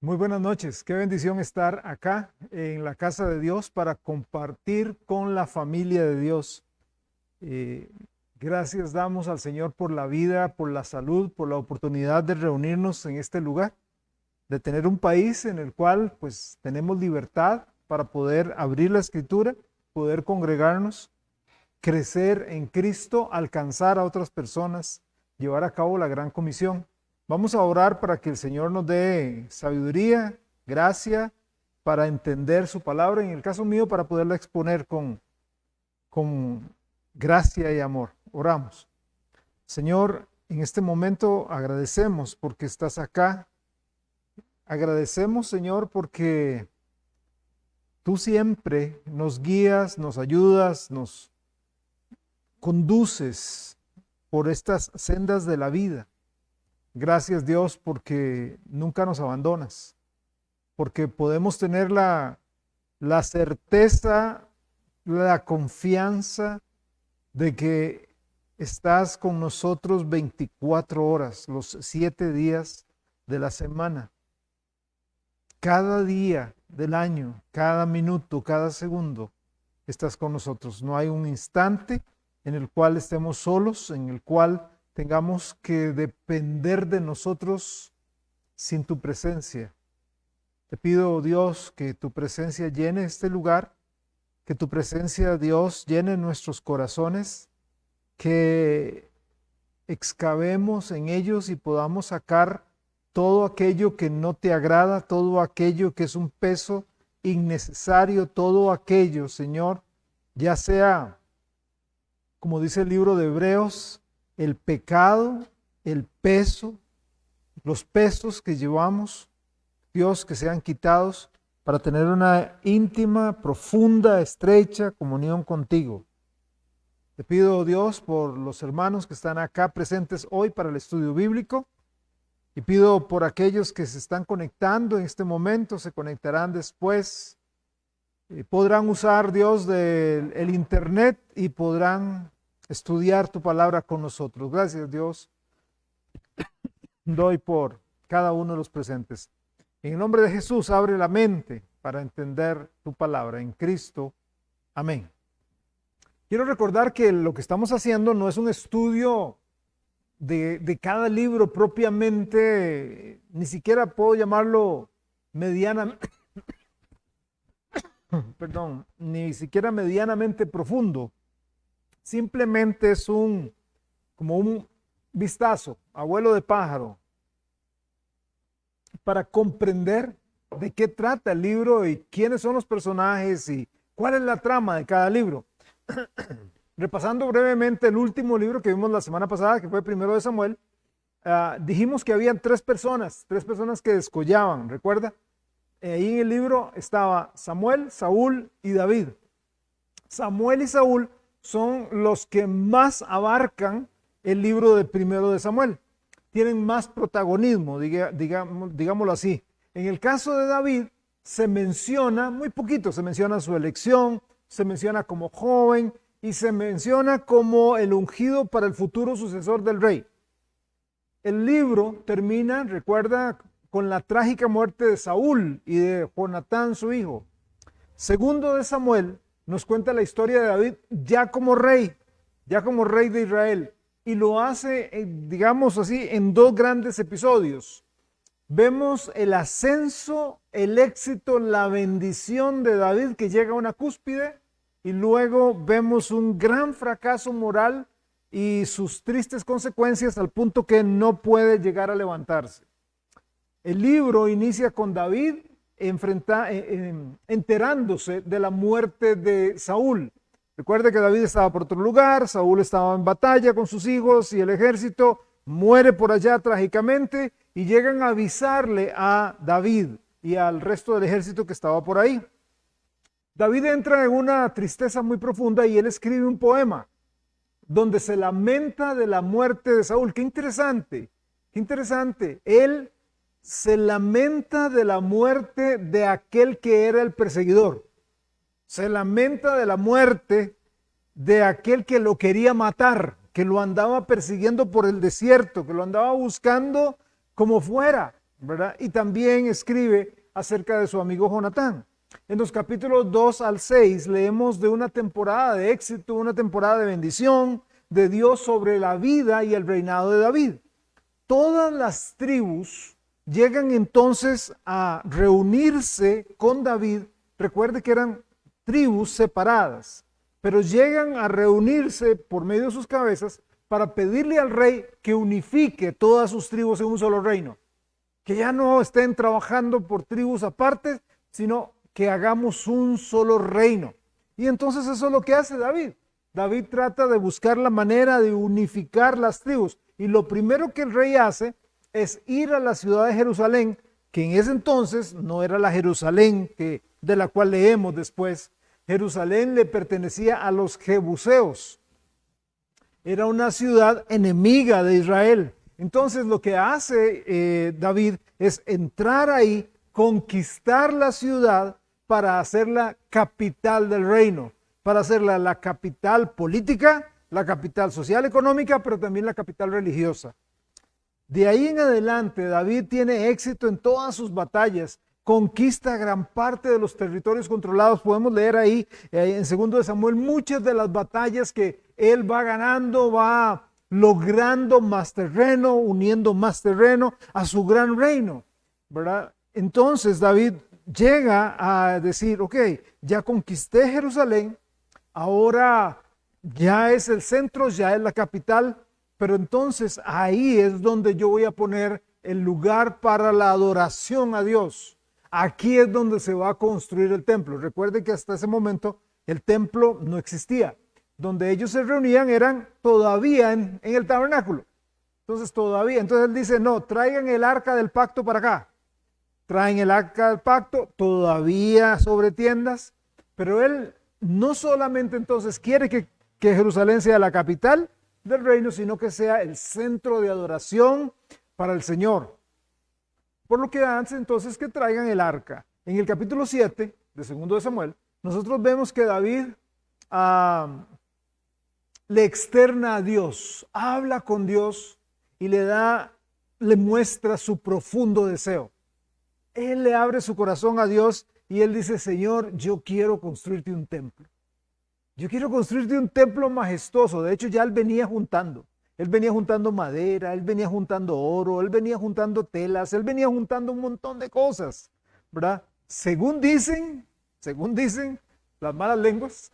Muy buenas noches, qué bendición estar acá en la casa de Dios para compartir con la familia de Dios. Eh, Gracias damos al Señor por la vida, por la salud, por la oportunidad de reunirnos en este lugar, de tener un país en el cual pues tenemos libertad para poder abrir la escritura, poder congregarnos, crecer en Cristo, alcanzar a otras personas, llevar a cabo la gran comisión. Vamos a orar para que el Señor nos dé sabiduría, gracia, para entender su palabra, en el caso mío, para poderla exponer con gracia y amor. Oramos. Señor, en este momento agradecemos porque estás acá. Agradecemos, Señor, porque tú siempre nos guías, nos ayudas, nos conduces por estas sendas de la vida. Gracias, Dios, porque nunca nos abandonas, porque podemos tener la certeza, la confianza de que estás con nosotros 24 horas, los 7 días de la semana. Cada día del año, cada minuto, cada segundo, estás con nosotros. No hay un instante en el cual estemos solos, en el cual tengamos que depender de nosotros sin tu presencia. Te pido, Dios, que tu presencia llene este lugar, que tu presencia, Dios, llene nuestros corazones, que excavemos en ellos y podamos sacar todo aquello que no te agrada, todo aquello que es un peso innecesario, todo aquello, Señor, ya sea, como dice el libro de Hebreos, el pecado, el peso, los pesos que llevamos, Dios, que sean quitados para tener una íntima, profunda, estrecha comunión contigo. Te pido, Dios, por los hermanos que están acá presentes hoy para el estudio bíblico y pido por aquellos que se están conectando en este momento, se conectarán después, podrán usar, Dios, el internet y podrán estudiar tu palabra con nosotros. Gracias, Dios. Doy por cada uno de los presentes. En el nombre de Jesús, abre la mente para entender tu palabra. En Cristo. Amén. Quiero recordar que lo que estamos haciendo no es un estudio de cada libro propiamente, ni siquiera puedo llamarlo medianamente, perdón, ni siquiera medianamente profundo. Simplemente es como un vistazo, abuelo de pájaro, para comprender de qué trata el libro y quiénes son los personajes y cuál es la trama de cada libro. Repasando brevemente el último libro que vimos la semana pasada, que fue Primero de Samuel, dijimos que habían tres personas que descollaban, ¿recuerda? Ahí en el libro estaba Samuel, Saúl y David. Samuel y Saúl son los que más abarcan el libro de Primero de Samuel. Tienen más protagonismo, digámoslo así. En el caso de David se menciona muy poquito, se menciona su elección, se menciona como joven y se menciona como el ungido para el futuro sucesor del rey. El libro termina, recuerda, con la trágica muerte de Saúl y de Jonatán, su hijo. Segundo de Samuel nos cuenta la historia de David ya como rey de Israel. Y lo hace, digamos así, en dos grandes episodios. Vemos el ascenso, el éxito, la bendición de David que llega a una cúspide y luego vemos un gran fracaso moral y sus tristes consecuencias al punto que no puede llegar a levantarse. El libro inicia con David enterándose de la muerte de Saúl. Recuerde que David estaba por otro lugar, Saúl estaba en batalla con sus hijos y el ejército muere por allá trágicamente y llegan a avisarle a David y al resto del ejército que estaba por ahí. David entra en una tristeza muy profunda y él escribe un poema donde se lamenta de la muerte de Saúl. Qué interesante, qué interesante. Él se lamenta de la muerte de aquel que era el perseguidor. Se lamenta de la muerte de aquel que lo quería matar, que lo andaba persiguiendo por el desierto, que lo andaba buscando como fuera. ¿verdad? Y también escribe acerca de su amigo Jonatán. En los capítulos 2 al 6 leemos de una temporada de éxito, una temporada de bendición de Dios sobre la vida y el reinado de David. Todas las tribus llegan entonces a reunirse con David. Recuerde que eran tribus separadas, pero llegan a reunirse por medio de sus cabezas para pedirle al rey que unifique todas sus tribus en un solo reino. Que ya no estén trabajando por tribus aparte, sino que hagamos un solo reino. Y entonces eso es lo que hace David. David trata de buscar la manera de unificar las tribus. Y lo primero que el rey hace es ir a la ciudad de Jerusalén, que en ese entonces no era la Jerusalén de la cual leemos después. Jerusalén le pertenecía a los jebuseos. Era una ciudad enemiga de Israel. Entonces lo que hace David es entrar ahí, conquistar la ciudad para hacerla capital del reino, para hacerla la capital política, la capital social económica, pero también la capital religiosa. De ahí en adelante, David tiene éxito en todas sus batallas, conquista gran parte de los territorios controlados. Podemos leer ahí en 2 de Samuel muchas de las batallas que él va ganando, va logrando más terreno, uniendo más terreno a su gran reino, ¿verdad? Entonces David llega a decir, ok, ya conquisté Jerusalén, ahora ya es el centro, ya es la capital, pero entonces ahí es donde yo voy a poner el lugar para la adoración a Dios. Aquí es donde se va a construir el templo. Recuerde que hasta ese momento el templo no existía. Donde ellos se reunían eran todavía en el tabernáculo. Entonces él dice, no, traigan el arca del pacto para acá. Traen el arca del pacto todavía sobre tiendas, pero él no solamente entonces quiere que Jerusalén sea la capital del reino, sino que sea el centro de adoración para el Señor. Por lo que hace entonces que traigan el arca. En el capítulo 7 de 2 de Samuel, nosotros vemos que David le externa a Dios, habla con Dios y le muestra su profundo deseo. Él le abre su corazón a Dios y él dice, Señor, yo quiero construirte un templo. Yo quiero construirte un templo majestuoso. De hecho, ya él venía juntando. Él venía juntando madera, él venía juntando oro, él venía juntando telas, él venía juntando un montón de cosas, ¿verdad? Según dicen las malas lenguas,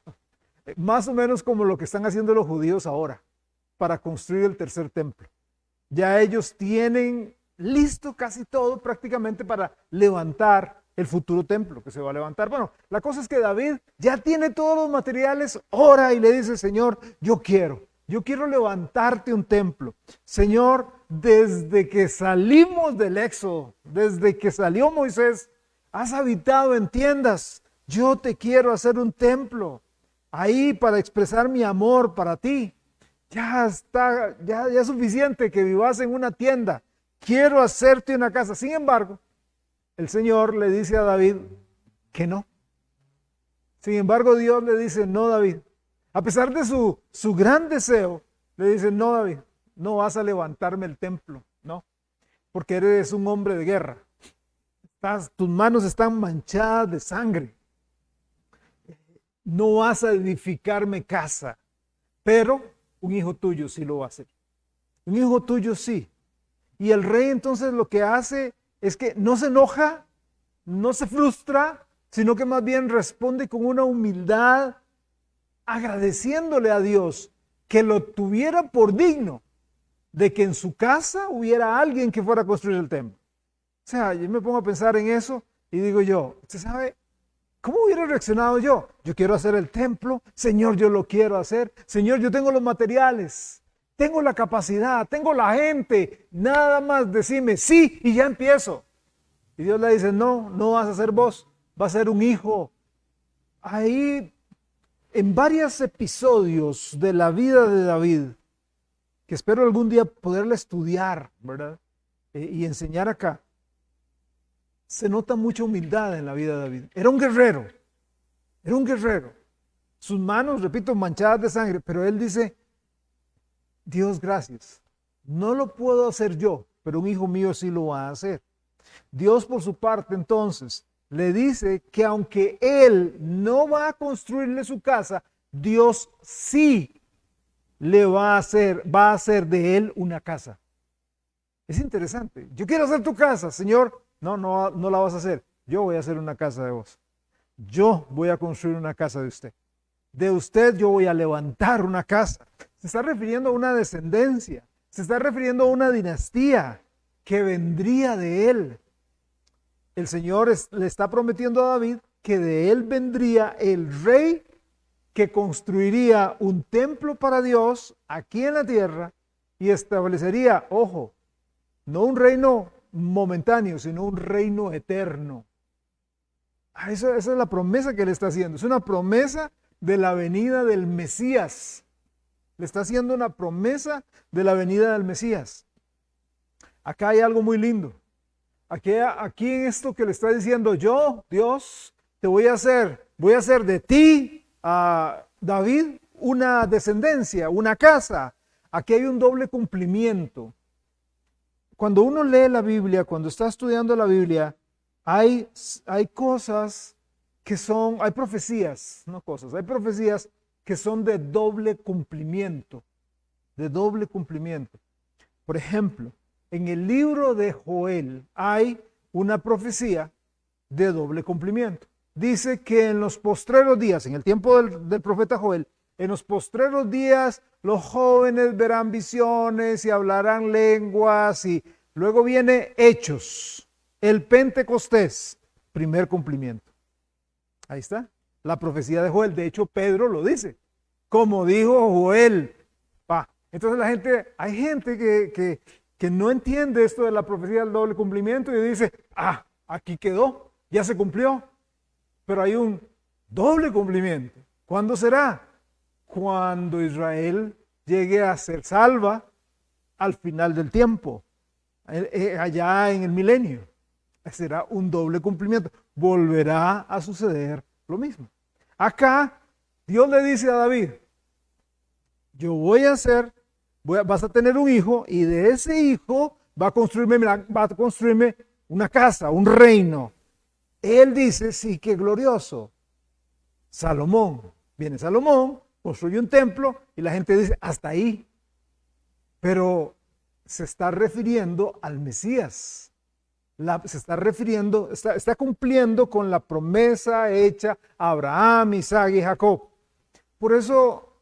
más o menos como lo que están haciendo los judíos ahora para construir el tercer templo. Ya ellos tienen listo casi todo prácticamente para levantar el futuro templo que se va a levantar. Bueno, la cosa es que David ya tiene todos los materiales, ora y le dice, Señor, yo quiero levantarte un templo. Señor, desde que salimos del Éxodo, desde que salió Moisés, has habitado en tiendas. Yo te quiero hacer un templo ahí para expresar mi amor para ti. Ya está, ya es suficiente que vivas en una tienda. Quiero hacerte una casa. Sin embargo, el Señor le dice a David que no. Sin embargo, Dios le dice, no, David. A pesar de su gran deseo, le dice, no, David, no vas a levantarme el templo, no, porque eres un hombre de guerra. Tus manos están manchadas de sangre. No vas a edificarme casa, pero un hijo tuyo sí lo va a hacer. Un hijo tuyo sí. Y el rey entonces lo que hace es que no se enoja, no se frustra, sino que más bien responde con una humildad, agradeciéndole a Dios que lo tuviera por digno de que en su casa hubiera alguien que fuera a construir el templo. O sea, yo me pongo a pensar en eso y digo yo, ¿usted sabe cómo hubiera reaccionado yo? Yo quiero hacer el templo, Señor, yo lo quiero hacer. Señor, yo tengo los materiales, tengo la capacidad, tengo la gente. Nada más decime sí y ya empiezo. Y Dios le dice, no, no vas a ser vos, va a ser un hijo. Ahí, en varios episodios de la vida de David, que espero algún día poderla estudiar, ¿verdad? Y enseñar acá, se nota mucha humildad en la vida de David. Era un guerrero. Sus manos, repito, manchadas de sangre, pero él dice, Dios, gracias. No lo puedo hacer yo, pero un hijo mío sí lo va a hacer. Dios por su parte entonces le dice que aunque él no va a construirle su casa, Dios sí le va a hacer de él una casa. Es interesante. Yo quiero hacer tu casa, Señor. No, no, no la vas a hacer. Yo voy a hacer una casa de vos. Yo voy a construir una casa de usted. De usted yo voy a levantar una casa. Se está refiriendo a una descendencia. Se está refiriendo a una dinastía que vendría de él. El Señor le está prometiendo a David que de él vendría el rey que construiría un templo para Dios aquí en la tierra y establecería, ojo, no un reino momentáneo, sino un reino eterno. Esa es la promesa que le está haciendo. Es una promesa de la venida del Mesías. Le está haciendo una promesa de la venida del Mesías. Acá hay algo muy lindo. Aquí en esto que le está diciendo, yo, Dios, te voy a hacer de ti, a David, una descendencia, una casa. Aquí hay un doble cumplimiento. Cuando uno lee la Biblia, cuando está estudiando la Biblia, hay cosas que son, hay profecías, no cosas, hay profecías que son de doble cumplimiento, de doble cumplimiento. Por ejemplo, en el libro de Joel hay una profecía de doble cumplimiento. Dice que en los postreros días, en el tiempo del profeta Joel, en los postreros días los jóvenes verán visiones y hablarán lenguas y luego viene Hechos, el Pentecostés, primer cumplimiento. Ahí está, la profecía de Joel. De hecho, Pedro lo dice, como dijo Joel. Entonces hay gente que no entiende esto de la profecía del doble cumplimiento y dice, aquí quedó, ya se cumplió. Pero hay un doble cumplimiento. ¿Cuándo será? Cuando Israel llegue a ser salva al final del tiempo, allá en el milenio. Será un doble cumplimiento. Volverá a suceder lo mismo. Acá Dios le dice a David, yo vas a tener un hijo y de ese hijo va a construirme una casa, un reino. Él dice, sí, qué glorioso. Salomón, viene Salomón, construye un templo y la gente dice, hasta ahí. Pero se está refiriendo al Mesías. Está cumpliendo con la promesa hecha a Abraham, Isaac y Jacob. Por eso,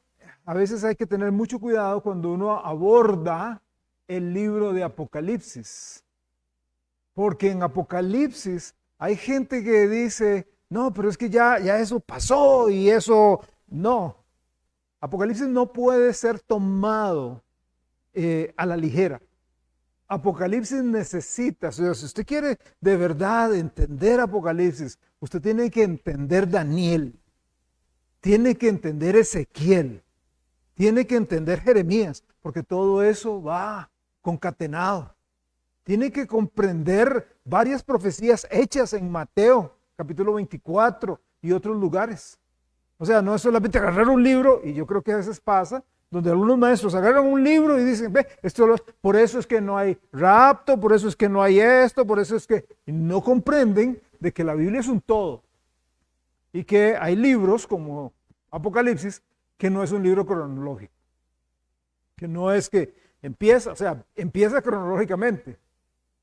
a veces hay que tener mucho cuidado cuando uno aborda el libro de Apocalipsis. Porque en Apocalipsis hay gente que dice, no, pero es que ya eso pasó y eso no. Apocalipsis no puede ser tomado a la ligera. Apocalipsis necesita, o sea, si usted quiere de verdad entender Apocalipsis, usted tiene que entender Daniel, tiene que entender Ezequiel, tiene que entender Jeremías, porque todo eso va concatenado. Tiene que comprender varias profecías hechas en Mateo, capítulo 24 y otros lugares. O sea, no es solamente agarrar un libro, y yo creo que a veces pasa, donde algunos maestros agarran un libro y dicen, por eso es que no hay rapto, por eso es que no hay esto, por eso es que no comprenden de que la Biblia es un todo. Y que hay libros como Apocalipsis, que no es un libro cronológico. Que no es que empieza cronológicamente.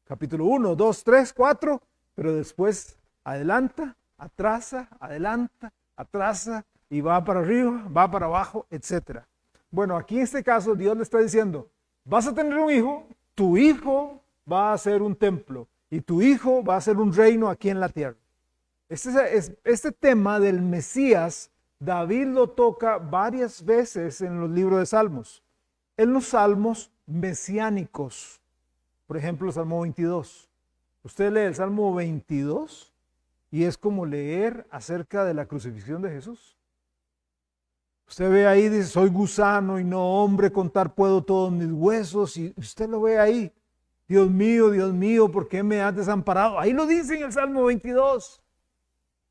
Capítulo 1, 2, 3, 4, pero después adelanta, atrasa y va para arriba, va para abajo, etc. Bueno, aquí en este caso Dios le está diciendo, vas a tener un hijo, tu hijo va a ser un templo y tu hijo va a ser un reino aquí en la tierra. Este tema del Mesías, David lo toca varias veces en los libros de Salmos. En los salmos mesiánicos, por ejemplo, el Salmo 22. Usted lee el Salmo 22 y es como leer acerca de la crucifixión de Jesús. Usted ve ahí, dice, soy gusano y no hombre, contar puedo todos mis huesos. Y usted lo ve ahí. Dios mío, ¿por qué me has desamparado? Ahí lo dice en el Salmo 22.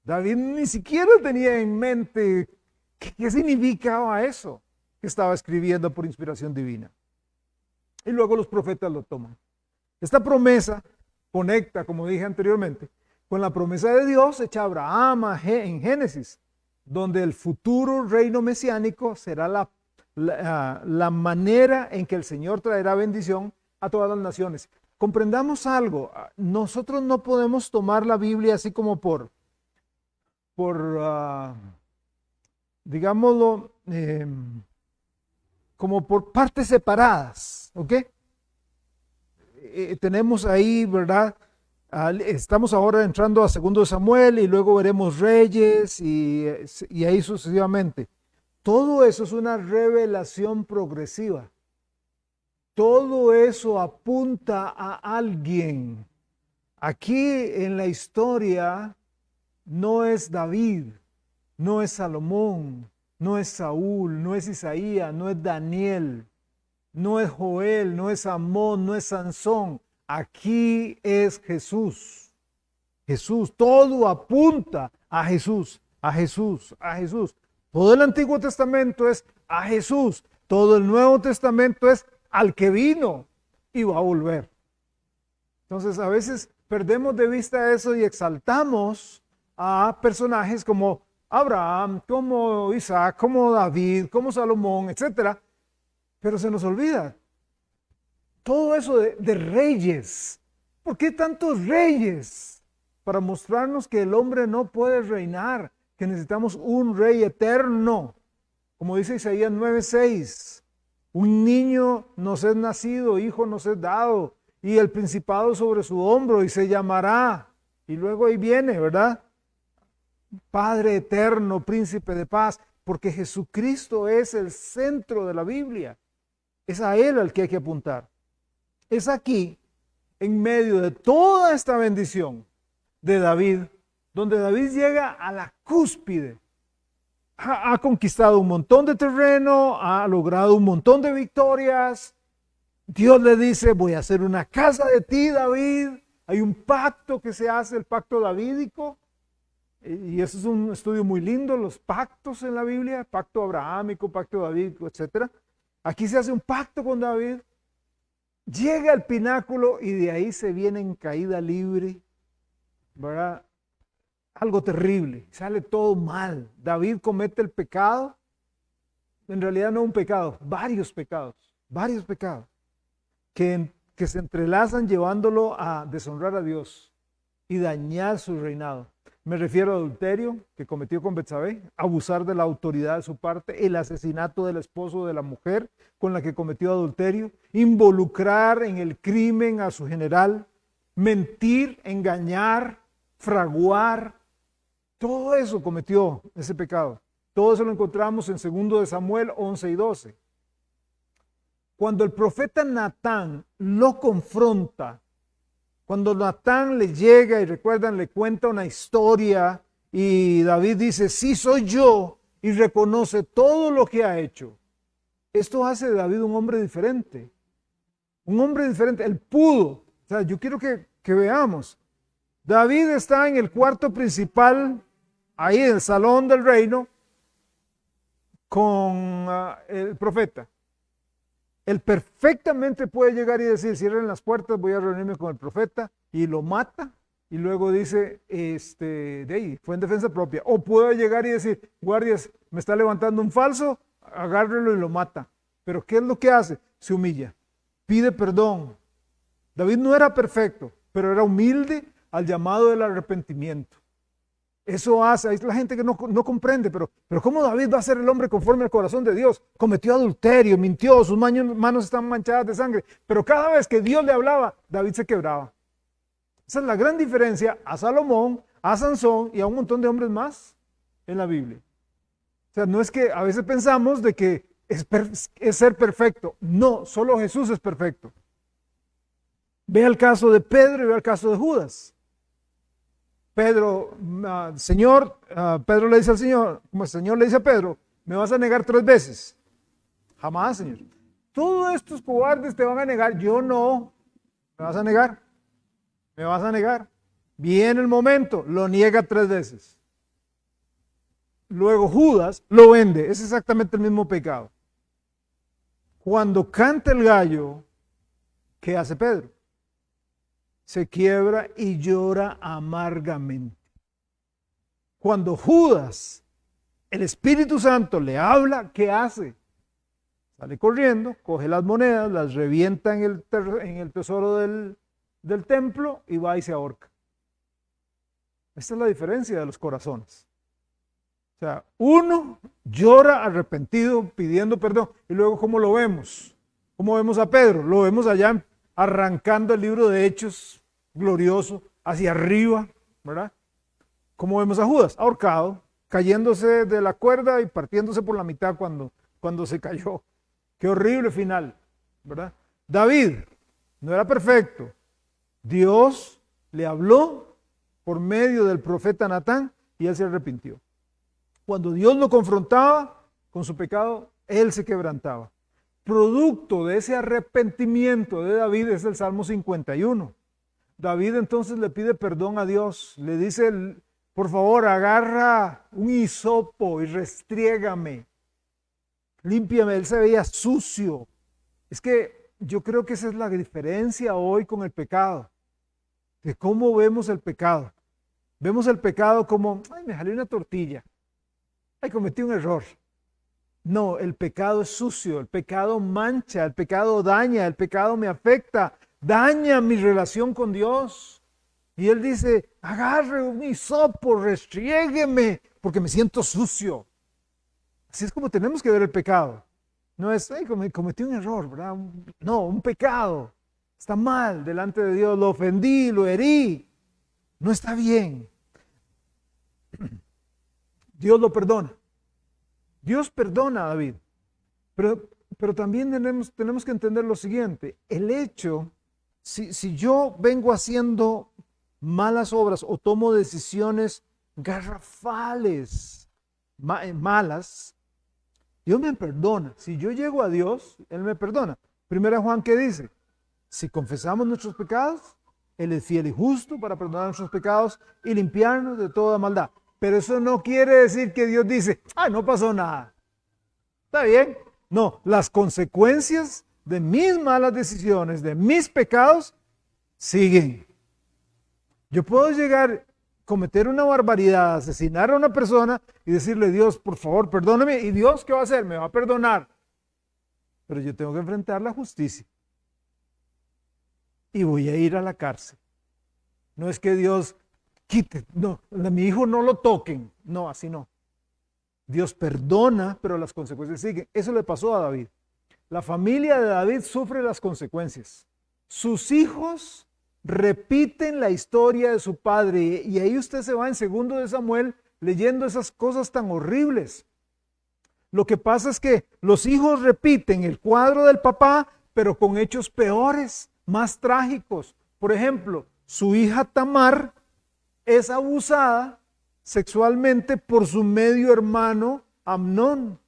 David ni siquiera tenía en mente qué significaba eso que estaba escribiendo por inspiración divina. Y luego los profetas lo toman. Esta promesa conecta, como dije anteriormente, con la promesa de Dios hecha a Abraham en Génesis, donde el futuro reino mesiánico será la manera en que el Señor traerá bendición a todas las naciones. Comprendamos algo, nosotros no podemos tomar la Biblia así como digámoslo, como por partes separadas, ¿ok? Tenemos ahí, ¿verdad? Estamos ahora entrando a 2 Samuel y luego veremos Reyes y ahí sucesivamente. Todo eso es una revelación progresiva. Todo eso apunta a alguien. Aquí en la historia no es David, no es Salomón, no es Saúl, no es Isaías, no es Daniel, no es Joel, no es Amón, no es Sansón. Aquí es Jesús. Jesús, todo apunta a Jesús, a Jesús, a Jesús. Todo el Antiguo Testamento es a Jesús. Todo el Nuevo Testamento es al que vino y va a volver. Entonces a veces perdemos de vista eso y exaltamos a personajes como Abraham, como Isaac, como David, como Salomón, etc. Pero se nos olvida todo eso de reyes. ¿Por qué tantos reyes? Para mostrarnos que el hombre no puede reinar, que necesitamos un rey eterno. Como dice Isaías 9:6, un niño nos es nacido, hijo nos es dado, y el principado sobre su hombro, y se llamará. Y luego ahí viene, ¿verdad? Padre eterno, príncipe de paz, porque Jesucristo es el centro de la Biblia. Es a Él al que hay que apuntar. Es aquí, en medio de toda esta bendición de David, donde David llega a la cúspide. Ha conquistado un montón de terreno, ha logrado un montón de victorias. Dios le dice, voy a hacer una casa de ti, David. Hay un pacto que se hace, el pacto davídico. Y eso es un estudio muy lindo, los pactos en la Biblia, pacto abrahámico, pacto davídico, etc. Aquí se hace un pacto con David. Llega al pináculo y de ahí se viene en caída libre, ¿verdad? Algo terrible, sale todo mal. David comete el pecado, en realidad no un pecado, varios pecados, que se entrelazan llevándolo a deshonrar a Dios y dañar su reinado. Me refiero a adulterio que cometió con Betsabé, abusar de la autoridad de su parte, el asesinato del esposo de la mujer con la que cometió adulterio, involucrar en el crimen a su general, mentir, engañar, fraguar. Todo eso cometió ese pecado. Todo eso lo encontramos en 2 Samuel 11 y 12. Cuando el profeta Natán lo confronta, cuando Natán le llega y recuerdan, le cuenta una historia y David dice, sí soy yo, y reconoce todo lo que ha hecho. Esto hace de David un hombre diferente. Un hombre diferente. Él pudo. O sea, yo quiero que veamos. David está en el cuarto principal, ahí en el salón del reino, con el profeta. Él perfectamente puede llegar y decir, cierren las puertas, voy a reunirme con el profeta, y lo mata, y luego dice, de ahí, fue en defensa propia. O puede llegar y decir, guardias, me está levantando un falso, agárrenlo y lo mata. Pero ¿qué es lo que hace? Se humilla, pide perdón. David no era perfecto, pero era humilde al llamado del arrepentimiento. Eso hace, hay la gente que no comprende, pero ¿cómo David va a ser el hombre conforme al corazón de Dios? Cometió adulterio, mintió, sus manos están manchadas de sangre, pero cada vez que Dios le hablaba, David se quebraba. Esa es la gran diferencia a Salomón, a Sansón y a un montón de hombres más en la Biblia. O sea, no es que a veces pensamos de que es ser perfecto. No, solo Jesús es perfecto. Ve el caso de Pedro y ve el caso de Judas. Pedro, Pedro le dice al Señor, como el Señor le dice a Pedro, ¿me vas a negar 3 veces? Jamás, Señor. Todos estos cobardes te van a negar, yo no. ¿Me vas a negar? ¿Me vas a negar? Viene el momento, lo niega 3 veces. Luego Judas lo vende, es exactamente el mismo pecado. Cuando canta el gallo, ¿qué hace Pedro? se quiebra y llora amargamente. Cuando Judas, el Espíritu Santo le habla, ¿qué hace? Sale corriendo, coge las monedas, las revienta en el tesoro del templo y va y se ahorca. Esta es la diferencia de los corazones. O sea, uno llora arrepentido, pidiendo perdón. Y luego, ¿cómo lo vemos? ¿Cómo vemos a Pedro? Lo vemos allá arrancando el libro de Hechos, glorioso, hacia arriba, ¿verdad? ¿Cómo vemos a Judas? Ahorcado, cayéndose de la cuerda y partiéndose por la mitad cuando se cayó. Qué horrible final, ¿verdad? David no era perfecto. Dios le habló por medio del profeta Natán y él se arrepintió. Cuando Dios lo confrontaba con su pecado, él se quebrantaba. Producto de ese arrepentimiento de David es el Salmo 51. David entonces le pide perdón a Dios, le dice, por favor, agarra un hisopo y restriégame, límpiame. Él se veía sucio. Es que yo creo que esa es la diferencia hoy con el pecado, de cómo vemos el pecado. Vemos el pecado como, ay, me jalé una tortilla, ay, cometí un error. No, el pecado es sucio, el pecado mancha, el pecado daña, el pecado me afecta, daña mi relación con Dios. Y él dice, agarre un hisopo, restriégueme, porque me siento sucio. Así es como tenemos que ver el pecado. No es, ay, cometí un error, ¿verdad? No, un pecado. Está mal delante de Dios, lo ofendí, lo herí. No está bien. Dios lo perdona. Dios perdona a David. Pero también tenemos que entender lo siguiente. El hecho, si yo vengo haciendo malas obras o tomo decisiones garrafales, malas, Dios me perdona. Si yo llego a Dios, Él me perdona. Primera Juan, ¿qué dice? Si confesamos nuestros pecados, Él es fiel y justo para perdonar nuestros pecados y limpiarnos de toda maldad. Pero eso no quiere decir que Dios dice, no pasó nada. ¿Está bien? No, las consecuencias de mis malas decisiones, de mis pecados, siguen. Yo puedo llegar, cometer una barbaridad, asesinar a una persona y decirle, Dios, por favor, perdóname. ¿Y Dios qué va a hacer? Me va a perdonar. Pero yo tengo que enfrentar la justicia. Y voy a ir a la cárcel. No es que Dios quite, no, a mi hijo no lo toquen. No, así no. Dios perdona, pero las consecuencias siguen. Eso le pasó a David. La familia de David sufre las consecuencias. Sus hijos repiten la historia de su padre. Y ahí usted se va en 2 de Samuel leyendo esas cosas tan horribles. Lo que pasa es que los hijos repiten el cuadro del papá, pero con hechos peores, más trágicos. Por ejemplo, su hija Tamar es abusada sexualmente por su medio hermano Amnón.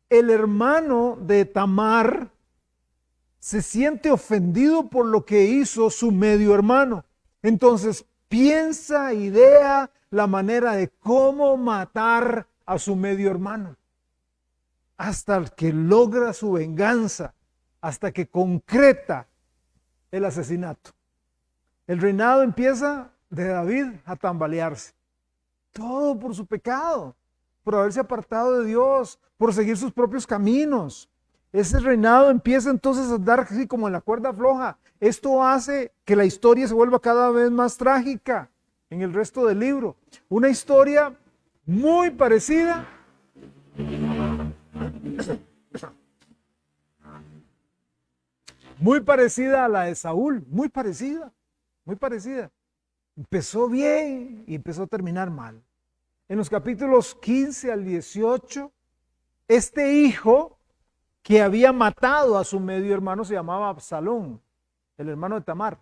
El hermano de Tamar se siente ofendido por lo que hizo su medio hermano. Entonces piensa, idea la manera de cómo matar a su medio hermano. Hasta que logra su venganza, hasta que concreta el asesinato. El reinado empieza de David a tambalearse. Todo por su pecado, por haberse apartado de Dios, por seguir sus propios caminos. Ese reinado empieza entonces a andar así como en la cuerda floja. Esto hace que la historia se vuelva cada vez más trágica en el resto del libro. Una historia muy parecida a la de Saúl, muy parecida. Empezó bien y empezó a terminar mal. En los capítulos 15 al 18, este hijo que había matado a su medio hermano se llamaba Absalón, el hermano de Tamar.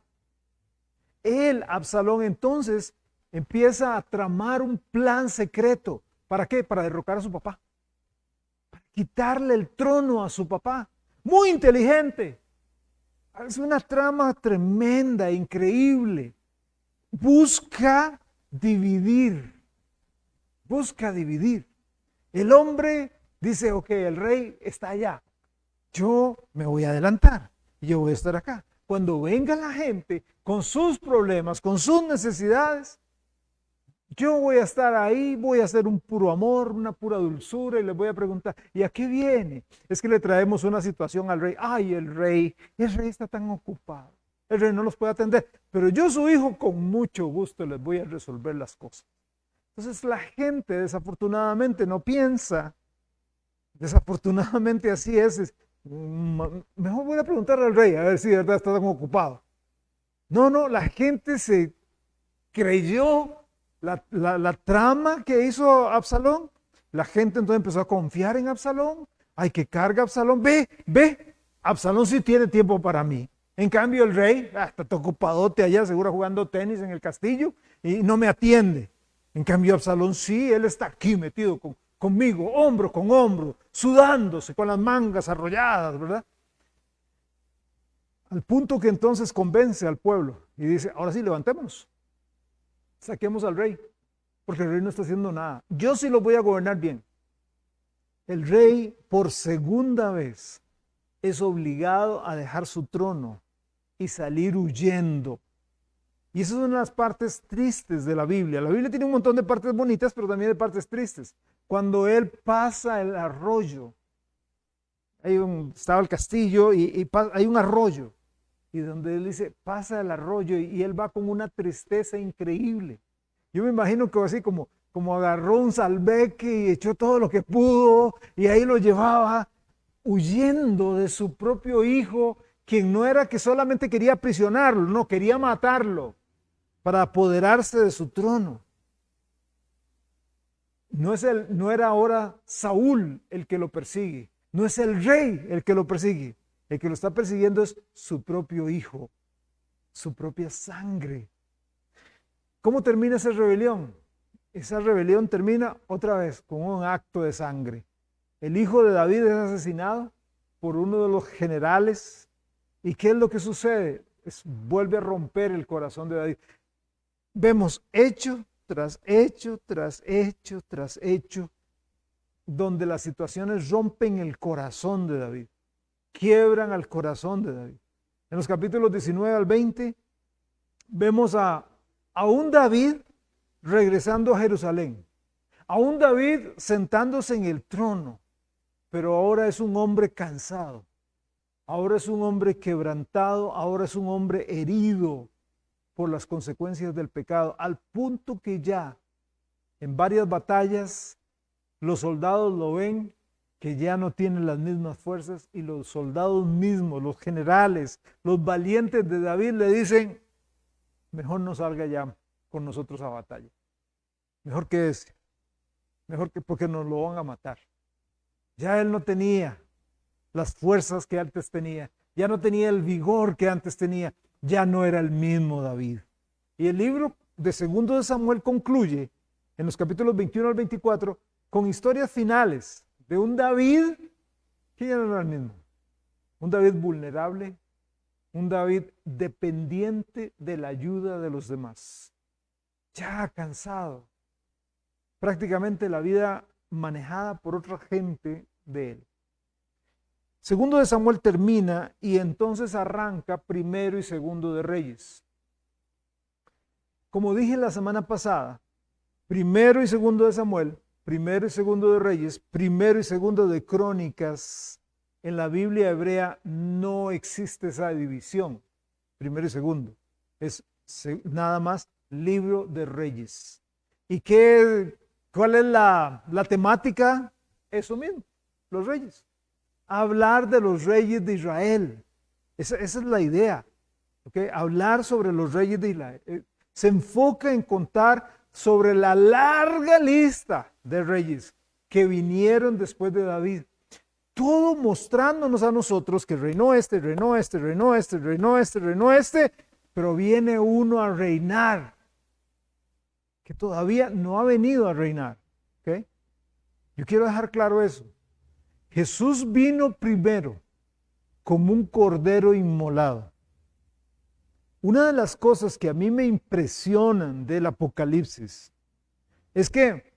Absalón, entonces empieza a tramar un plan secreto. ¿Para qué? Para derrocar a su papá. Para quitarle el trono a su papá. Muy inteligente. Es una trama tremenda, increíble. Busca dividir. El hombre dice, ok, el rey está allá. Yo me voy a adelantar y yo voy a estar acá. cuando venga la gente con sus problemas, con sus necesidades, yo voy a estar ahí, voy a hacer un puro amor, una pura dulzura y les voy a preguntar, ¿y a qué viene? Es que le traemos una situación al rey. Ay, el rey está tan ocupado. El rey no los puede atender, pero yo, su hijo, con mucho gusto les voy a resolver las cosas. Entonces la gente desafortunadamente no piensa, desafortunadamente así es, mejor voy a preguntarle al rey a ver si de verdad está tan ocupado. No, la gente se creyó la trama que hizo Absalón. La gente entonces empezó a confiar en Absalón. Ay, que carga Absalón. Ve, Absalón sí tiene tiempo para mí. En cambio el rey, está ocupadote allá, seguro jugando tenis en el castillo y no me atiende. En cambio Absalón sí, él está aquí metido conmigo, hombro con hombro, sudándose, con las mangas arrolladas, ¿verdad? Al punto que entonces convence al pueblo y dice, ahora sí, levantémonos. Saquemos al rey, porque el rey no está haciendo nada. Yo sí lo voy a gobernar bien. El rey, por segunda vez, es obligado a dejar su trono y salir huyendo. Y esas son las partes tristes de la Biblia. La Biblia tiene un montón de partes bonitas, pero también de partes tristes. Cuando él pasa el arroyo, estaba el castillo y hay un arroyo. Y donde él dice, pasa el arroyo y él va con una tristeza increíble. Yo me imagino que así como agarró un salveque y echó todo lo que pudo y ahí lo llevaba huyendo de su propio hijo, quien no era que solamente quería aprisionarlo, no, quería matarlo para apoderarse de su trono. No era ahora Saúl el que lo persigue, no es el rey el que lo persigue. El que lo está persiguiendo es su propio hijo, su propia sangre. ¿Cómo termina esa rebelión? Esa rebelión termina otra vez con un acto de sangre. El hijo de David es asesinado por uno de los generales. ¿Y qué es lo que sucede? Vuelve a romper el corazón de David. Vemos hecho tras hecho, tras hecho, tras hecho, donde las situaciones rompen el corazón de David. Quiebran al corazón de David. En los capítulos 19 al 20 vemos a un David regresando a Jerusalén, a un David sentándose en el trono, pero ahora es un hombre cansado, ahora es un hombre quebrantado, ahora es un hombre herido por las consecuencias del pecado, al punto que ya en varias batallas los soldados lo ven que ya no tienen las mismas fuerzas y los soldados mismos, los generales, los valientes de David le dicen, mejor no salga ya con nosotros a batalla, mejor quédese, porque nos lo van a matar. Ya él no tenía las fuerzas que antes tenía, ya no tenía el vigor que antes tenía, ya no era el mismo David. Y el libro de 2 de Samuel concluye en los capítulos 21 al 24 con historias finales de un David que ya no era el mismo. Un David vulnerable, un David dependiente de la ayuda de los demás. Ya cansado. Prácticamente la vida manejada por otra gente de él. 2 de Samuel termina y entonces arranca 1 y 2 de Reyes. Como dije la semana pasada, 1 y 2 de Samuel, 1 y 2 de Reyes, 1 y 2 de Crónicas, en la Biblia hebrea no existe esa división, 1 y 2, es nada más libro de Reyes. ¿Y cuál es la temática? Eso mismo, los reyes. Hablar de los reyes de Israel. Esa es la idea. ¿Okay? Hablar sobre los reyes de Israel. Se enfoca en contar sobre la larga lista de reyes que vinieron después de David. Todo mostrándonos a nosotros que reinó este, pero viene uno a reinar que todavía no ha venido a reinar. ¿Okay? Yo quiero dejar claro eso. Jesús vino primero como un cordero inmolado. Una de las cosas que a mí me impresionan del Apocalipsis es que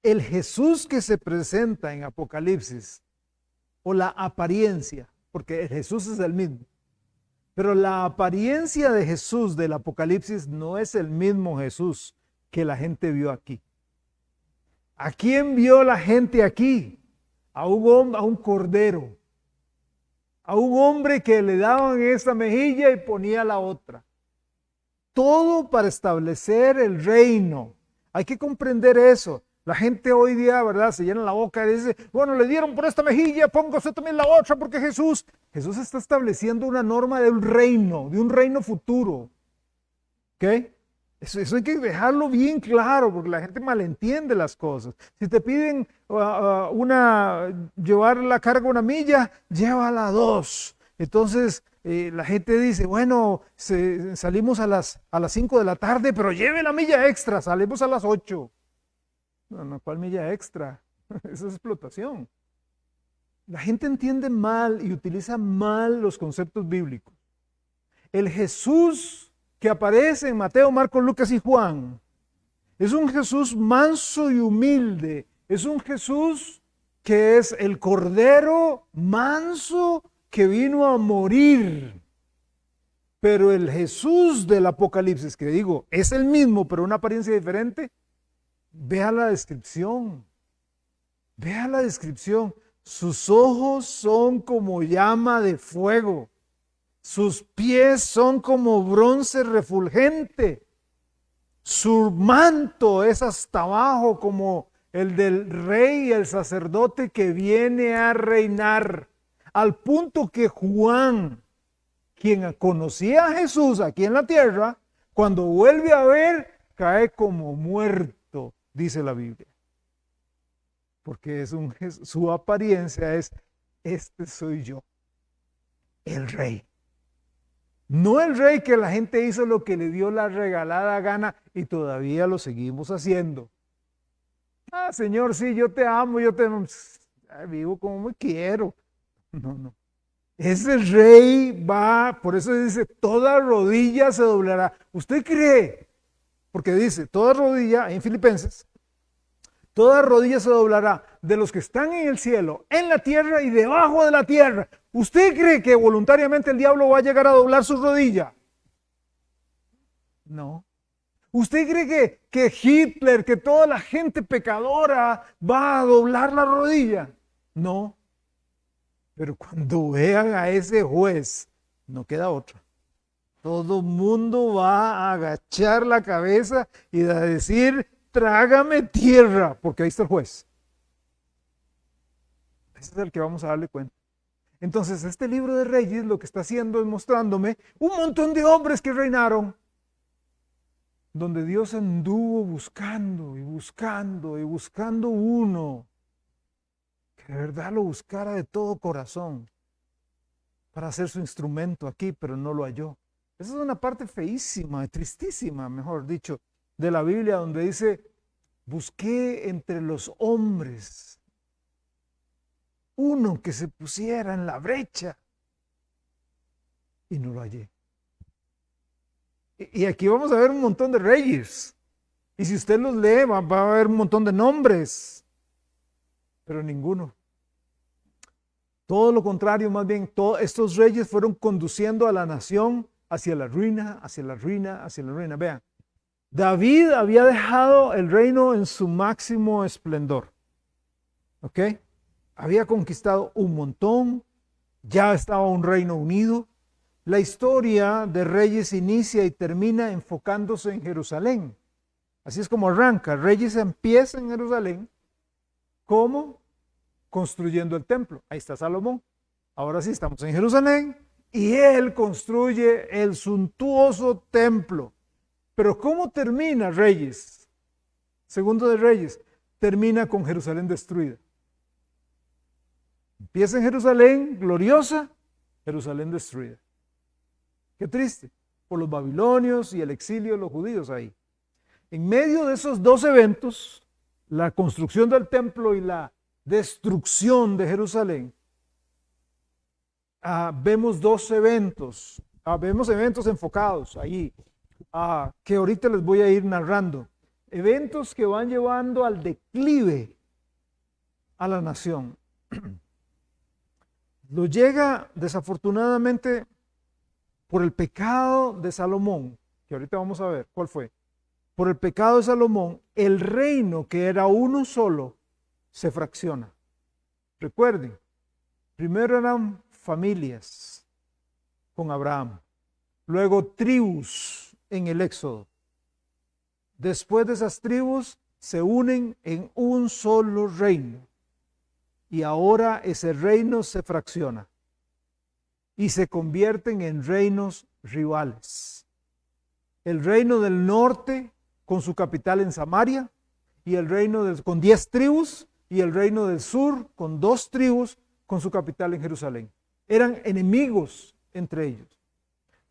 el Jesús que se presenta en Apocalipsis, o la apariencia, porque el Jesús es el mismo, Pero la apariencia de Jesús del Apocalipsis no es el mismo Jesús que la gente vio aquí. ¿A quién vio la gente aquí? A un cordero, a un hombre que le daban esta mejilla y ponía la otra. Todo para establecer el reino. Hay que comprender eso. La gente hoy día, ¿verdad? Se llena la boca y dice, bueno, le dieron por esta mejilla, póngase también la otra porque Jesús está estableciendo una norma de un reino futuro. ¿Ok? Eso hay que dejarlo bien claro porque la gente malentiende las cosas. Si te piden llevar la carga una milla, llévala 2. Entonces la gente dice, bueno, salimos a las 5 de la tarde, pero lleve la milla extra, salimos a las 8. No, ¿cuál milla extra? Esa es explotación. La gente entiende mal y utiliza mal los conceptos bíblicos. El Jesús que aparece en Mateo, Marcos, Lucas y Juan es un Jesús manso y humilde. Es un Jesús que es el Cordero manso que vino a morir. Pero el Jesús del Apocalipsis, que digo, es el mismo, pero una apariencia diferente, vea la descripción. Vea la descripción. Sus ojos son como llama de fuego. Sus pies son como bronce refulgente. Su manto es hasta abajo como el del rey y el sacerdote que viene a reinar. Al punto que Juan, quien conocía a Jesús aquí en la tierra, cuando vuelve a ver, cae como muerto, dice la Biblia. Porque su apariencia es, este soy yo, el rey. No el rey que la gente hizo lo que le dio la regalada gana y todavía lo seguimos haciendo. Ah, Señor, sí, yo te amo, vivo como me quiero. No. Ese rey va, por eso dice, toda rodilla se doblará. ¿Usted cree? Porque dice, toda rodilla, en Filipenses, toda rodilla se doblará de los que están en el cielo, en la tierra y debajo de la tierra. ¿Usted cree que voluntariamente el diablo va a llegar a doblar su rodilla? No. ¿Usted cree que Hitler, que toda la gente pecadora va a doblar la rodilla? No. Pero cuando vean a ese juez, no queda otro. Todo mundo va a agachar la cabeza y a decir, trágame tierra, porque ahí está el juez. Ese es el que vamos a darle cuenta. Entonces, este libro de Reyes lo que está haciendo es mostrándome un montón de hombres que reinaron, donde Dios anduvo buscando y buscando y buscando uno que de verdad lo buscara de todo corazón para hacer su instrumento aquí, pero no lo halló. Esa es una parte feísima, tristísima, mejor dicho, de la Biblia, donde dice, busqué entre los hombres uno que se pusiera en la brecha y no lo hallé. Y aquí vamos a ver un montón de reyes. Y si usted los lee, va a haber un montón de nombres, pero ninguno. Todo lo contrario, más bien, todos estos reyes fueron conduciendo a la nación hacia la ruina, hacia la ruina, hacia la ruina. Vean, David había dejado el reino en su máximo esplendor. ¿Ok? Había conquistado un montón, ya estaba un reino unido. La historia de Reyes inicia y termina enfocándose en Jerusalén. Así es como arranca. Reyes empieza en Jerusalén. ¿Cómo? Construyendo el templo. Ahí está Salomón. Ahora sí estamos en Jerusalén y él construye el suntuoso templo. Pero ¿cómo termina Reyes? Segundo de Reyes, termina con Jerusalén destruida. Empieza en Jerusalén gloriosa, Jerusalén destruida. Qué triste, por los babilonios y el exilio de los judíos ahí. En medio de esos dos eventos, la construcción del templo y la destrucción de Jerusalén, vemos dos eventos, vemos eventos enfocados ahí, que ahorita les voy a ir narrando. Eventos que van llevando al declive a la nación. Lo llega desafortunadamente por el pecado de Salomón, que ahorita vamos a ver cuál fue, por el pecado de Salomón, el reino que era uno solo se fracciona. Recuerden, primero eran familias con Abraham, luego tribus en el Éxodo. Después de esas tribus se unen en un solo reino y ahora ese reino se fracciona y se convierten en reinos rivales. El reino del norte con su capital en Samaria y el reino con 10 tribus y el reino del sur con 2 tribus con su capital en Jerusalén. Eran enemigos entre ellos.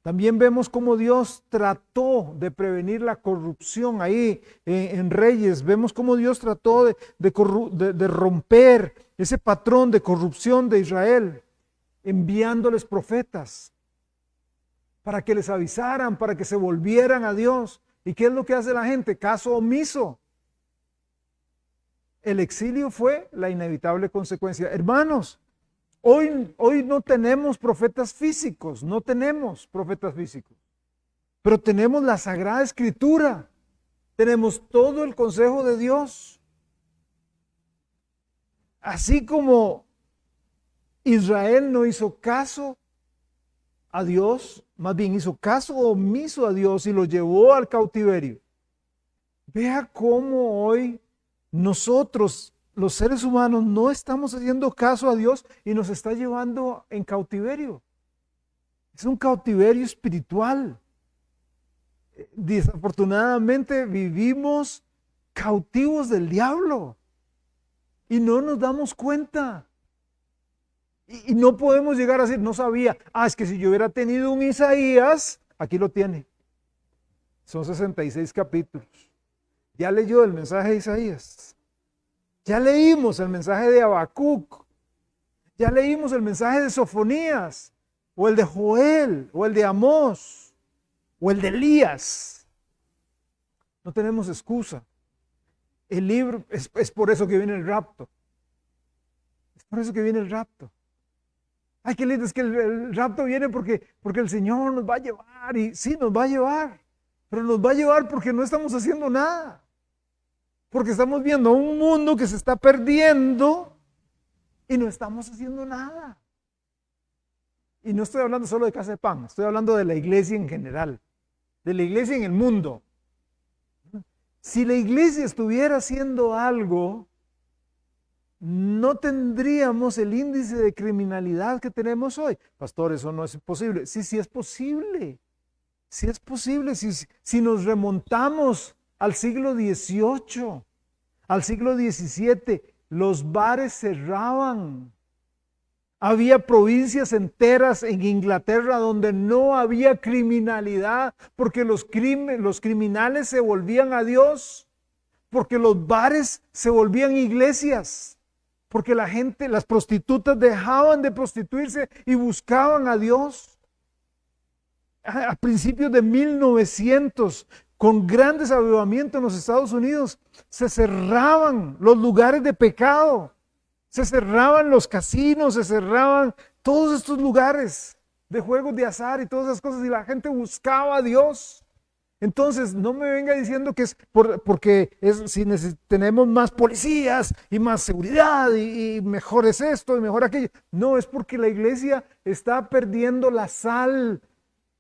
También vemos cómo Dios trató de prevenir la corrupción ahí en Reyes. Vemos cómo Dios trató de romper ese patrón de corrupción de Israel, enviándoles profetas para que les avisaran, para que se volvieran a Dios. ¿Y qué es lo que hace la gente? Caso omiso. El exilio fue la inevitable consecuencia. Hermanos, hoy no tenemos profetas físicos, no tenemos profetas físicos, pero tenemos la Sagrada Escritura, tenemos todo el consejo de Dios. Así como Israel no hizo caso a Dios, más bien hizo caso omiso a Dios y lo llevó al cautiverio. Vea cómo hoy nosotros, los seres humanos, no estamos haciendo caso a Dios y nos está llevando en cautiverio. Es un cautiverio espiritual. Desafortunadamente vivimos cautivos del diablo y no nos damos cuenta. Y no podemos llegar a decir, no sabía, es que si yo hubiera tenido un Isaías, aquí lo tiene. Son 66 capítulos. Ya leyó el mensaje de Isaías. Ya leímos el mensaje de Habacuc. Ya leímos el mensaje de Sofonías, o el de Joel, o el de Amós, o el de Elías. No tenemos excusa. El libro, es por eso que viene el rapto. Es por eso que viene el rapto. Ay, qué lindo, es que el rapto viene porque el Señor nos va a llevar, y sí, nos va a llevar, pero nos va a llevar porque no estamos haciendo nada. Porque estamos viendo un mundo que se está perdiendo y no estamos haciendo nada. Y no estoy hablando solo de Casa de Pan, estoy hablando de la iglesia en general, de la iglesia en el mundo. Si la iglesia estuviera haciendo algo, no tendríamos el índice de criminalidad que tenemos hoy. Pastor, eso no es posible. Sí, sí es posible. Sí es posible. Si nos remontamos al siglo XVIII, al siglo XVII, los bares cerraban. Había provincias enteras en Inglaterra donde no había criminalidad porque los criminales se volvían a Dios, porque los bares se volvían iglesias, porque la gente, las prostitutas dejaban de prostituirse y buscaban a Dios. A principios de 1900, con grandes avivamientos en los Estados Unidos, se cerraban los lugares de pecado, se cerraban los casinos, se cerraban todos estos lugares de juegos de azar y todas esas cosas, y la gente buscaba a Dios. Entonces, no me venga diciendo que es porque tenemos más policías y más seguridad y mejor es esto y mejor aquello. No, es porque la iglesia está perdiendo la sal,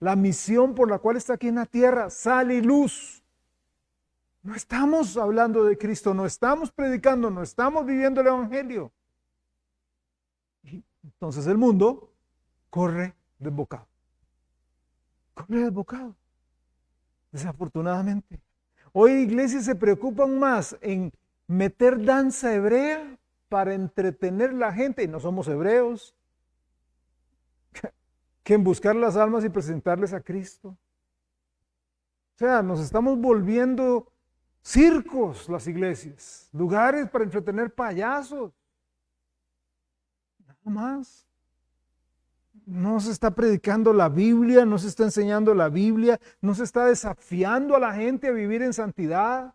la misión por la cual está aquí en la tierra, sal y luz. No estamos hablando de Cristo, no estamos predicando, no estamos viviendo el evangelio. Y entonces el mundo corre desbocado. Corre desbocado. Desafortunadamente. Hoy iglesias se preocupan más en meter danza hebrea para entretener a la gente, y no somos hebreos, que en buscar las almas y presentarles a Cristo. O sea, nos estamos volviendo circos las iglesias, lugares para entretener payasos. Nada más. No se está predicando la Biblia, no se está enseñando la Biblia, no se está desafiando a la gente a vivir en santidad.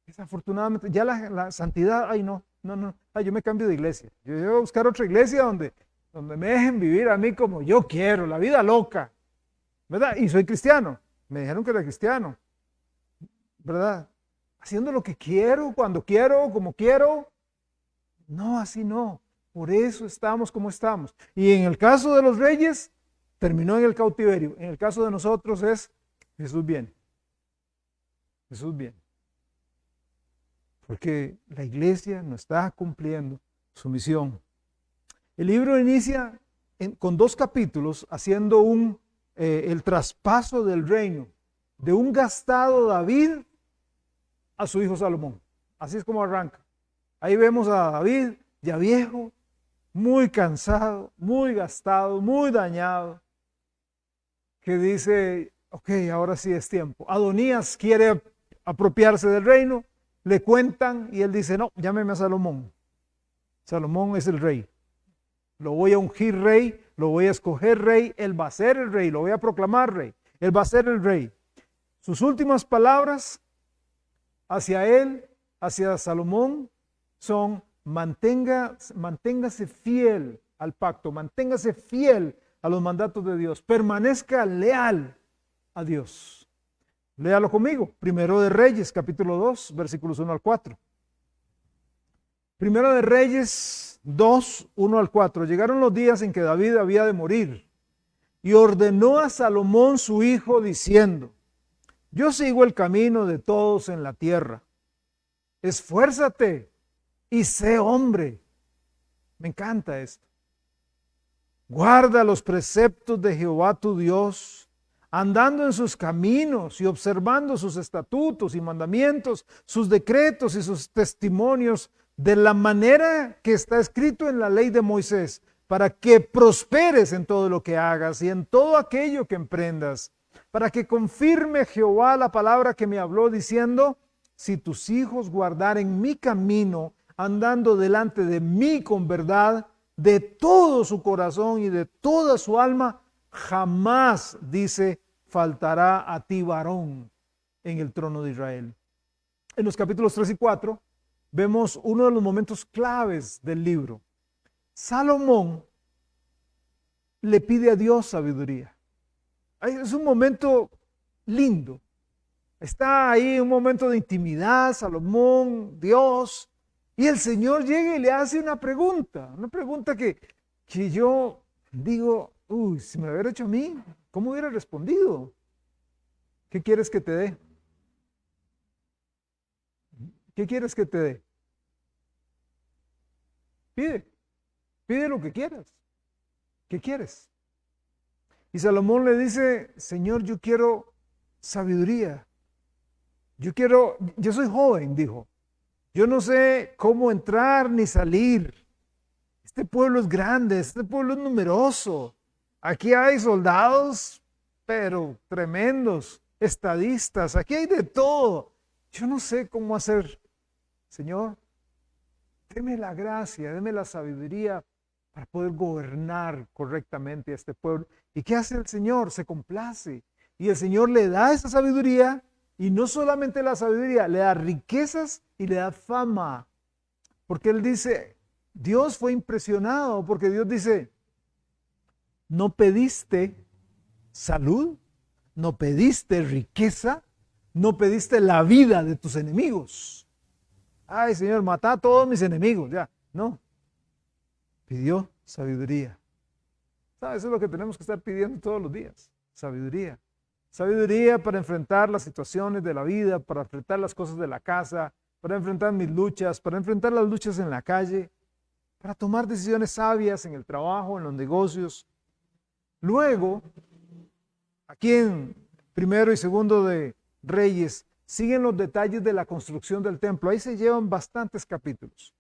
Desafortunadamente, ya la santidad, no, yo me cambio de iglesia. Yo voy a buscar otra iglesia donde me dejen vivir a mí como yo quiero, la vida loca. ¿verdad? Y soy cristiano. Me dijeron que era cristiano, ¿verdad? Haciendo lo que quiero, cuando quiero, como quiero. No, así no. Por eso estamos como estamos. Y en el caso de los reyes, terminó en el cautiverio. En el caso de nosotros es Jesús viene. Jesús viene. Porque la iglesia no está cumpliendo su misión. El libro inicia con 2 capítulos haciendo el traspaso del reino de un gastado David a su hijo Salomón. Así es como arranca. Ahí vemos a David ya viejo, muy cansado, muy gastado, muy dañado, que dice, ok, ahora sí es tiempo. Adonías quiere apropiarse del reino, le cuentan y él dice, no, llámeme a Salomón. Salomón es el rey. Lo voy a ungir rey, lo voy a escoger rey, él va a ser el rey, lo voy a proclamar rey, él va a ser el rey. Sus últimas palabras hacia él, hacia Salomón, son manténgase fiel al pacto, manténgase fiel a los mandatos de Dios, permanezca leal a Dios. Léalo conmigo, Primero de Reyes, capítulo 2, versículos 1 al 4. Primero de Reyes 2, 1 al 4. Llegaron los días en que David había de morir y ordenó a Salomón su hijo diciendo, yo sigo el camino de todos en la tierra. Esfuérzate y sé hombre. Me encanta esto. Guarda los preceptos de Jehová tu Dios, andando en sus caminos y observando sus estatutos y mandamientos, sus decretos y sus testimonios, de la manera que está escrito en la ley de Moisés, para que prosperes en todo lo que hagas y en todo aquello que emprendas, para que confirme Jehová la palabra que me habló diciendo, si tus hijos guardaren mi camino, andando delante de mí con verdad, de todo su corazón y de toda su alma, jamás, dice, faltará a ti varón en el trono de Israel. En los capítulos 3 y 4 vemos uno de los momentos claves del libro. Salomón le pide a Dios sabiduría. Es un momento lindo. Está ahí un momento de intimidad, Salomón, Dios, y el Señor llega y le hace una pregunta que yo digo, uy, si me lo hubiera hecho a mí, ¿cómo hubiera respondido? ¿Qué quieres que te dé? ¿Qué quieres que te dé? Pide lo que quieras. ¿Qué quieres? Y Salomón le dice, Señor, yo quiero sabiduría. Yo soy joven, dijo. Yo no sé cómo entrar ni salir. Este pueblo es grande, este pueblo es numeroso. Aquí hay soldados, pero tremendos, estadistas, aquí hay de todo. Yo no sé cómo hacer. Señor, deme la gracia, deme la sabiduría para poder gobernar correctamente a este pueblo. ¿Y qué hace el Señor? Se complace. Y el Señor le da esa sabiduría, y no solamente la sabiduría, le da riquezas y le da fama. Porque Él dice, Dios fue impresionado, porque Dios dice, no pediste salud, no pediste riqueza, no pediste la vida de tus enemigos. Ay, Señor, mata a todos mis enemigos, ya. No. Pidió sabiduría. ¿Sabes? Eso es lo que tenemos que estar pidiendo todos los días. Sabiduría. Sabiduría para enfrentar las situaciones de la vida, para enfrentar las cosas de la casa, para enfrentar mis luchas, para enfrentar las luchas en la calle, para tomar decisiones sabias en el trabajo, en los negocios. Luego, aquí en Primero y Segundo de Reyes, siguen los detalles de la construcción del templo. Ahí se llevan bastantes capítulos.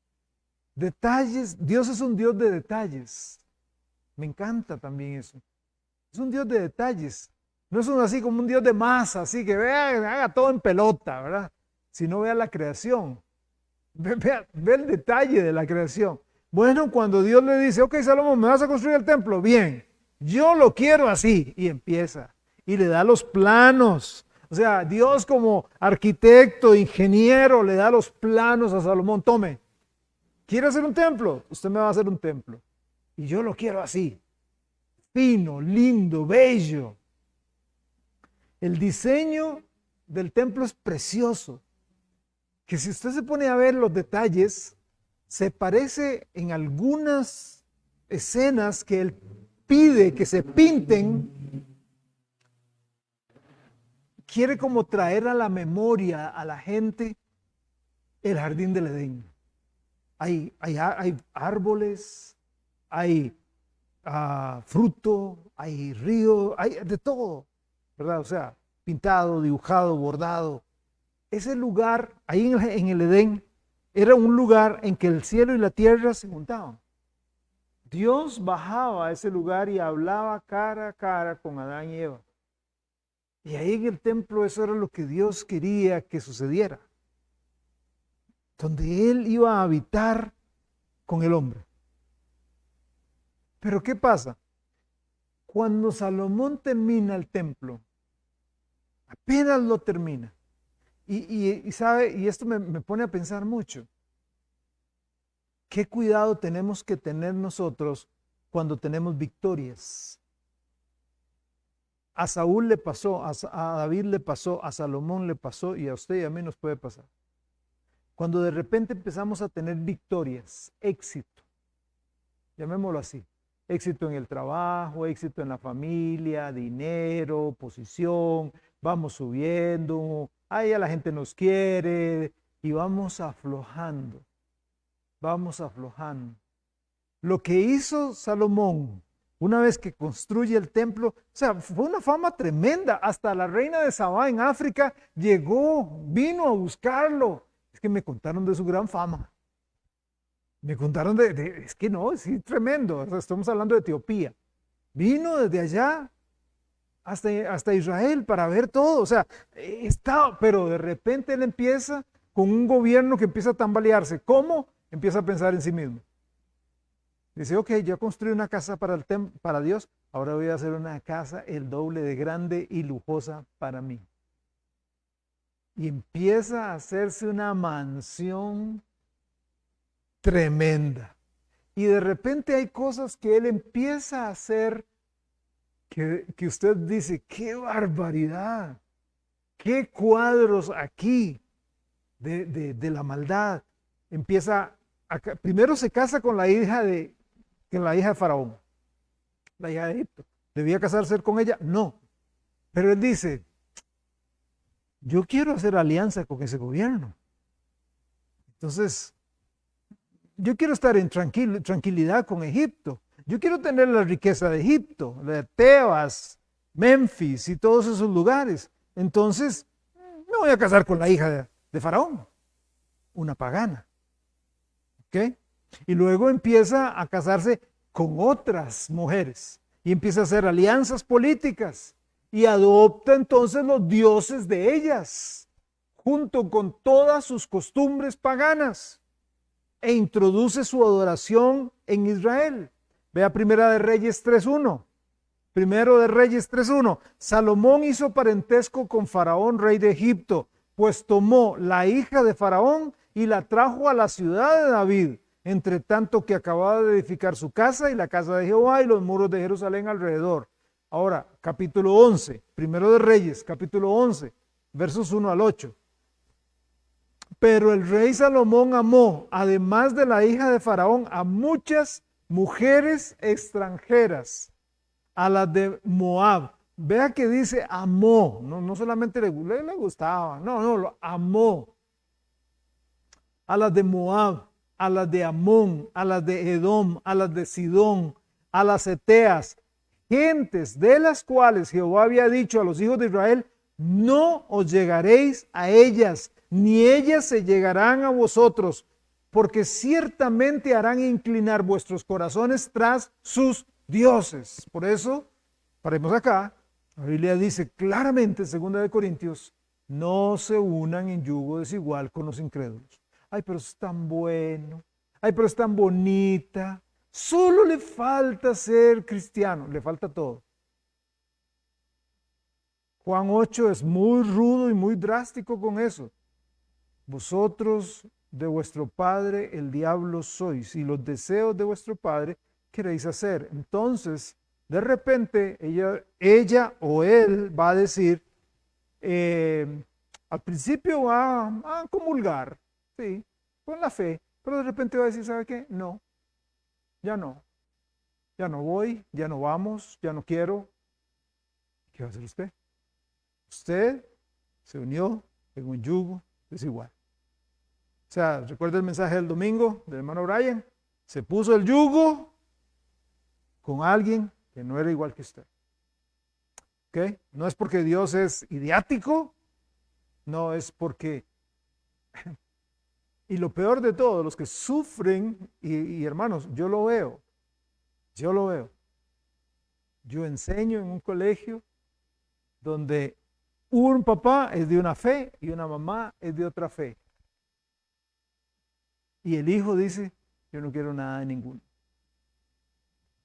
Detalles, Dios es un Dios de detalles. Me encanta también eso. Es un Dios de detalles. No es así como un Dios de masa, así que vea, haga todo en pelota, ¿verdad? Sino vea la creación. Ve el detalle de la creación. Bueno, cuando Dios le dice, ok, Salomón, ¿me vas a construir el templo? Bien, yo lo quiero así. Y empieza. Y le da los planos. O sea, Dios como arquitecto, ingeniero, le da los planos a Salomón. Tome, ¿quiere hacer un templo? Usted me va a hacer un templo. Y yo lo quiero así. Fino, lindo, bello. El diseño del templo es precioso, que si usted se pone a ver los detalles, se parece en algunas escenas que él pide que se pinten, quiere como traer a la memoria a la gente el jardín del Edén. Hay árboles, hay fruto, hay río, hay de todo, ¿verdad? O sea, pintado, dibujado, bordado. Ese lugar, ahí en el Edén, era un lugar en que el cielo y la tierra se juntaban. Dios bajaba a ese lugar y hablaba cara a cara con Adán y Eva. Y ahí en el templo eso era lo que Dios quería que sucediera. Donde Él iba a habitar con el hombre. Pero ¿qué pasa? Cuando Salomón termina el templo, apenas lo termina, y sabe, y esto me pone a pensar mucho, qué cuidado tenemos que tener nosotros cuando tenemos victorias. A Saúl le pasó, a David le pasó, a Salomón le pasó, y a usted y a mí nos puede pasar. Cuando de repente empezamos a tener victorias, éxito, llamémoslo así, éxito en el trabajo, éxito en la familia, dinero, posición, vamos subiendo, ahí ya la gente nos quiere y vamos aflojando, vamos aflojando. Lo que hizo Salomón una vez que construye el templo, o sea, fue una fama tremenda, hasta la reina de Sabá en África llegó, vino a buscarlo. Es que me contaron de su gran fama. Me contaron es que no, es tremendo. O sea, estamos hablando de Etiopía. Vino desde allá hasta Israel para ver todo. O sea, pero de repente él empieza con un gobierno que empieza a tambalearse. ¿Cómo? Empieza a pensar en sí mismo. Dice, ok, yo construí una casa para Dios, ahora voy a hacer una casa el doble de grande y lujosa para mí. Y empieza a hacerse una mansión tremenda. Y de repente hay cosas que él empieza a hacer que usted dice, qué barbaridad, qué cuadros aquí de la maldad. Primero se casa con la hija de Faraón, la hija de Egipto. ¿Debía casarse con ella? No. Pero él dice, yo quiero hacer alianza con ese gobierno. Entonces, yo quiero estar en tranquilidad con Egipto. Yo quiero tener la riqueza de Egipto, de Tebas, Memphis y todos esos lugares. Entonces, me voy a casar con la hija de Faraón, una pagana. ¿Ok? Y luego empieza a casarse con otras mujeres y empieza a hacer alianzas políticas y adopta entonces los dioses de ellas, junto con todas sus costumbres paganas, e introduce su adoración en Israel. Vea Primera de Reyes 3.1. Primero de Reyes 3.1. Salomón hizo parentesco con Faraón, rey de Egipto, pues tomó la hija de Faraón y la trajo a la ciudad de David, entre tanto que acababa de edificar su casa y la casa de Jehová y los muros de Jerusalén alrededor. Ahora, capítulo 11, Primero de Reyes, capítulo 11, versos 1 al 8. Pero el rey Salomón amó, además de la hija de Faraón, a muchas mujeres extranjeras, a las de Moab. Vea que dice amó, no solamente le gustaba, no, lo amó. A las de Moab, a las de Amón, a las de Edom, a las de Sidón, a las Eteas, gentes de las cuales Jehová había dicho a los hijos de Israel, no os llegaréis a ellas, ni ellas se llegarán a vosotros, porque ciertamente harán inclinar vuestros corazones tras sus dioses. Por eso, paremos acá, la Biblia dice claramente en 2 Corintios, no se unan en yugo desigual con los incrédulos. Ay, pero es tan bueno, ay, pero es tan bonita, solo le falta ser cristiano, le falta todo. Juan 8 es muy rudo y muy drástico con eso. Vosotros de vuestro padre el diablo sois y los deseos de vuestro padre queréis hacer. Entonces, de repente, ella o él va a decir, al principio va a comulgar, sí, con la fe, pero de repente va a decir, ¿sabe qué? No, ya no, ya no voy, ya no vamos, ya no quiero. ¿Qué va a hacer usted? Usted se unió en un yugo desigual. O sea, recuerda el mensaje del domingo del hermano Brian, se puso el yugo con alguien que no era igual que usted. ¿Ok? No es porque Dios es idiático, no es porque... Y lo peor de todo, los que sufren, y hermanos, yo lo veo. Yo enseño en un colegio donde un papá es de una fe y una mamá es de otra fe. Y el hijo dice, yo no quiero nada de ninguno.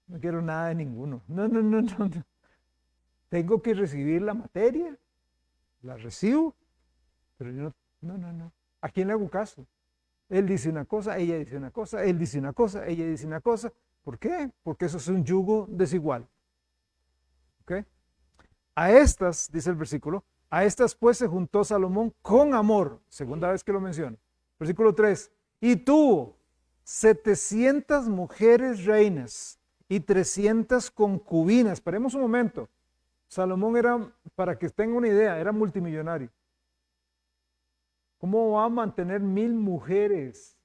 No quiero nada de ninguno. No. Tengo que recibir la materia, la recibo, pero yo no. ¿A quién le hago caso? Él dice una cosa, ella dice una cosa, él dice una cosa, ella dice una cosa. ¿Por qué? Porque eso es un yugo desigual. ¿Ok? A estas, dice el versículo, a estas pues se juntó Salomón con amor, segunda vez que lo menciona. Versículo 3, y tuvo 700 mujeres reinas y 300 concubinas. Esperemos un momento. Salomón era, para que tengan una idea, era multimillonario. ¿Cómo va a mantener 1000 mujeres?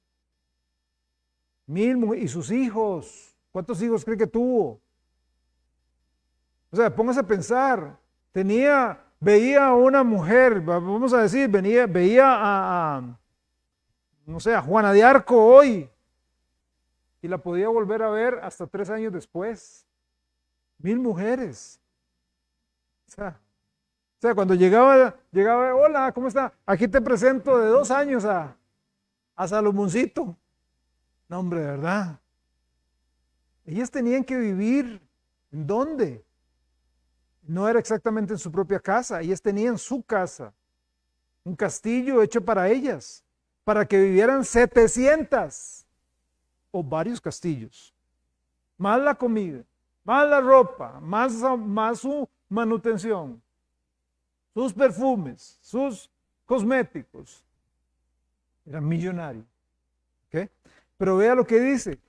1000 mujeres. ¿Y sus hijos? ¿Cuántos hijos cree que tuvo? O sea, póngase a pensar. Veía a una mujer, vamos a decir, veía no sé, a Juana de Arco hoy. Y la podía volver a ver hasta 3 años después. 1000 mujeres. O sea, cuando llegaba, hola, ¿cómo está? Aquí te presento de 2 años a Salomoncito. No, hombre, ¿verdad? Ellas tenían que vivir, ¿en dónde? No era exactamente en su propia casa, ellas tenían su casa, un castillo hecho para ellas, para que vivieran 700 o varios castillos, más la comida, más la ropa, más su manutención, sus perfumes, sus cosméticos. Era millonario. ¿Okay? Pero vea lo que dice.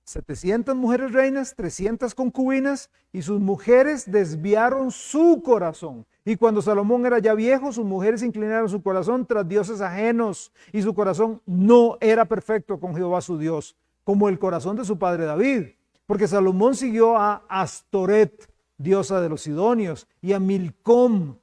700 mujeres reinas, 300 concubinas, y sus mujeres desviaron su corazón. Y cuando Salomón era ya viejo, sus mujeres inclinaron su corazón tras dioses ajenos, y su corazón no era perfecto con Jehová su Dios, como el corazón de su padre David. Porque Salomón siguió a Astoret, diosa de los sidonios, y a Milcom,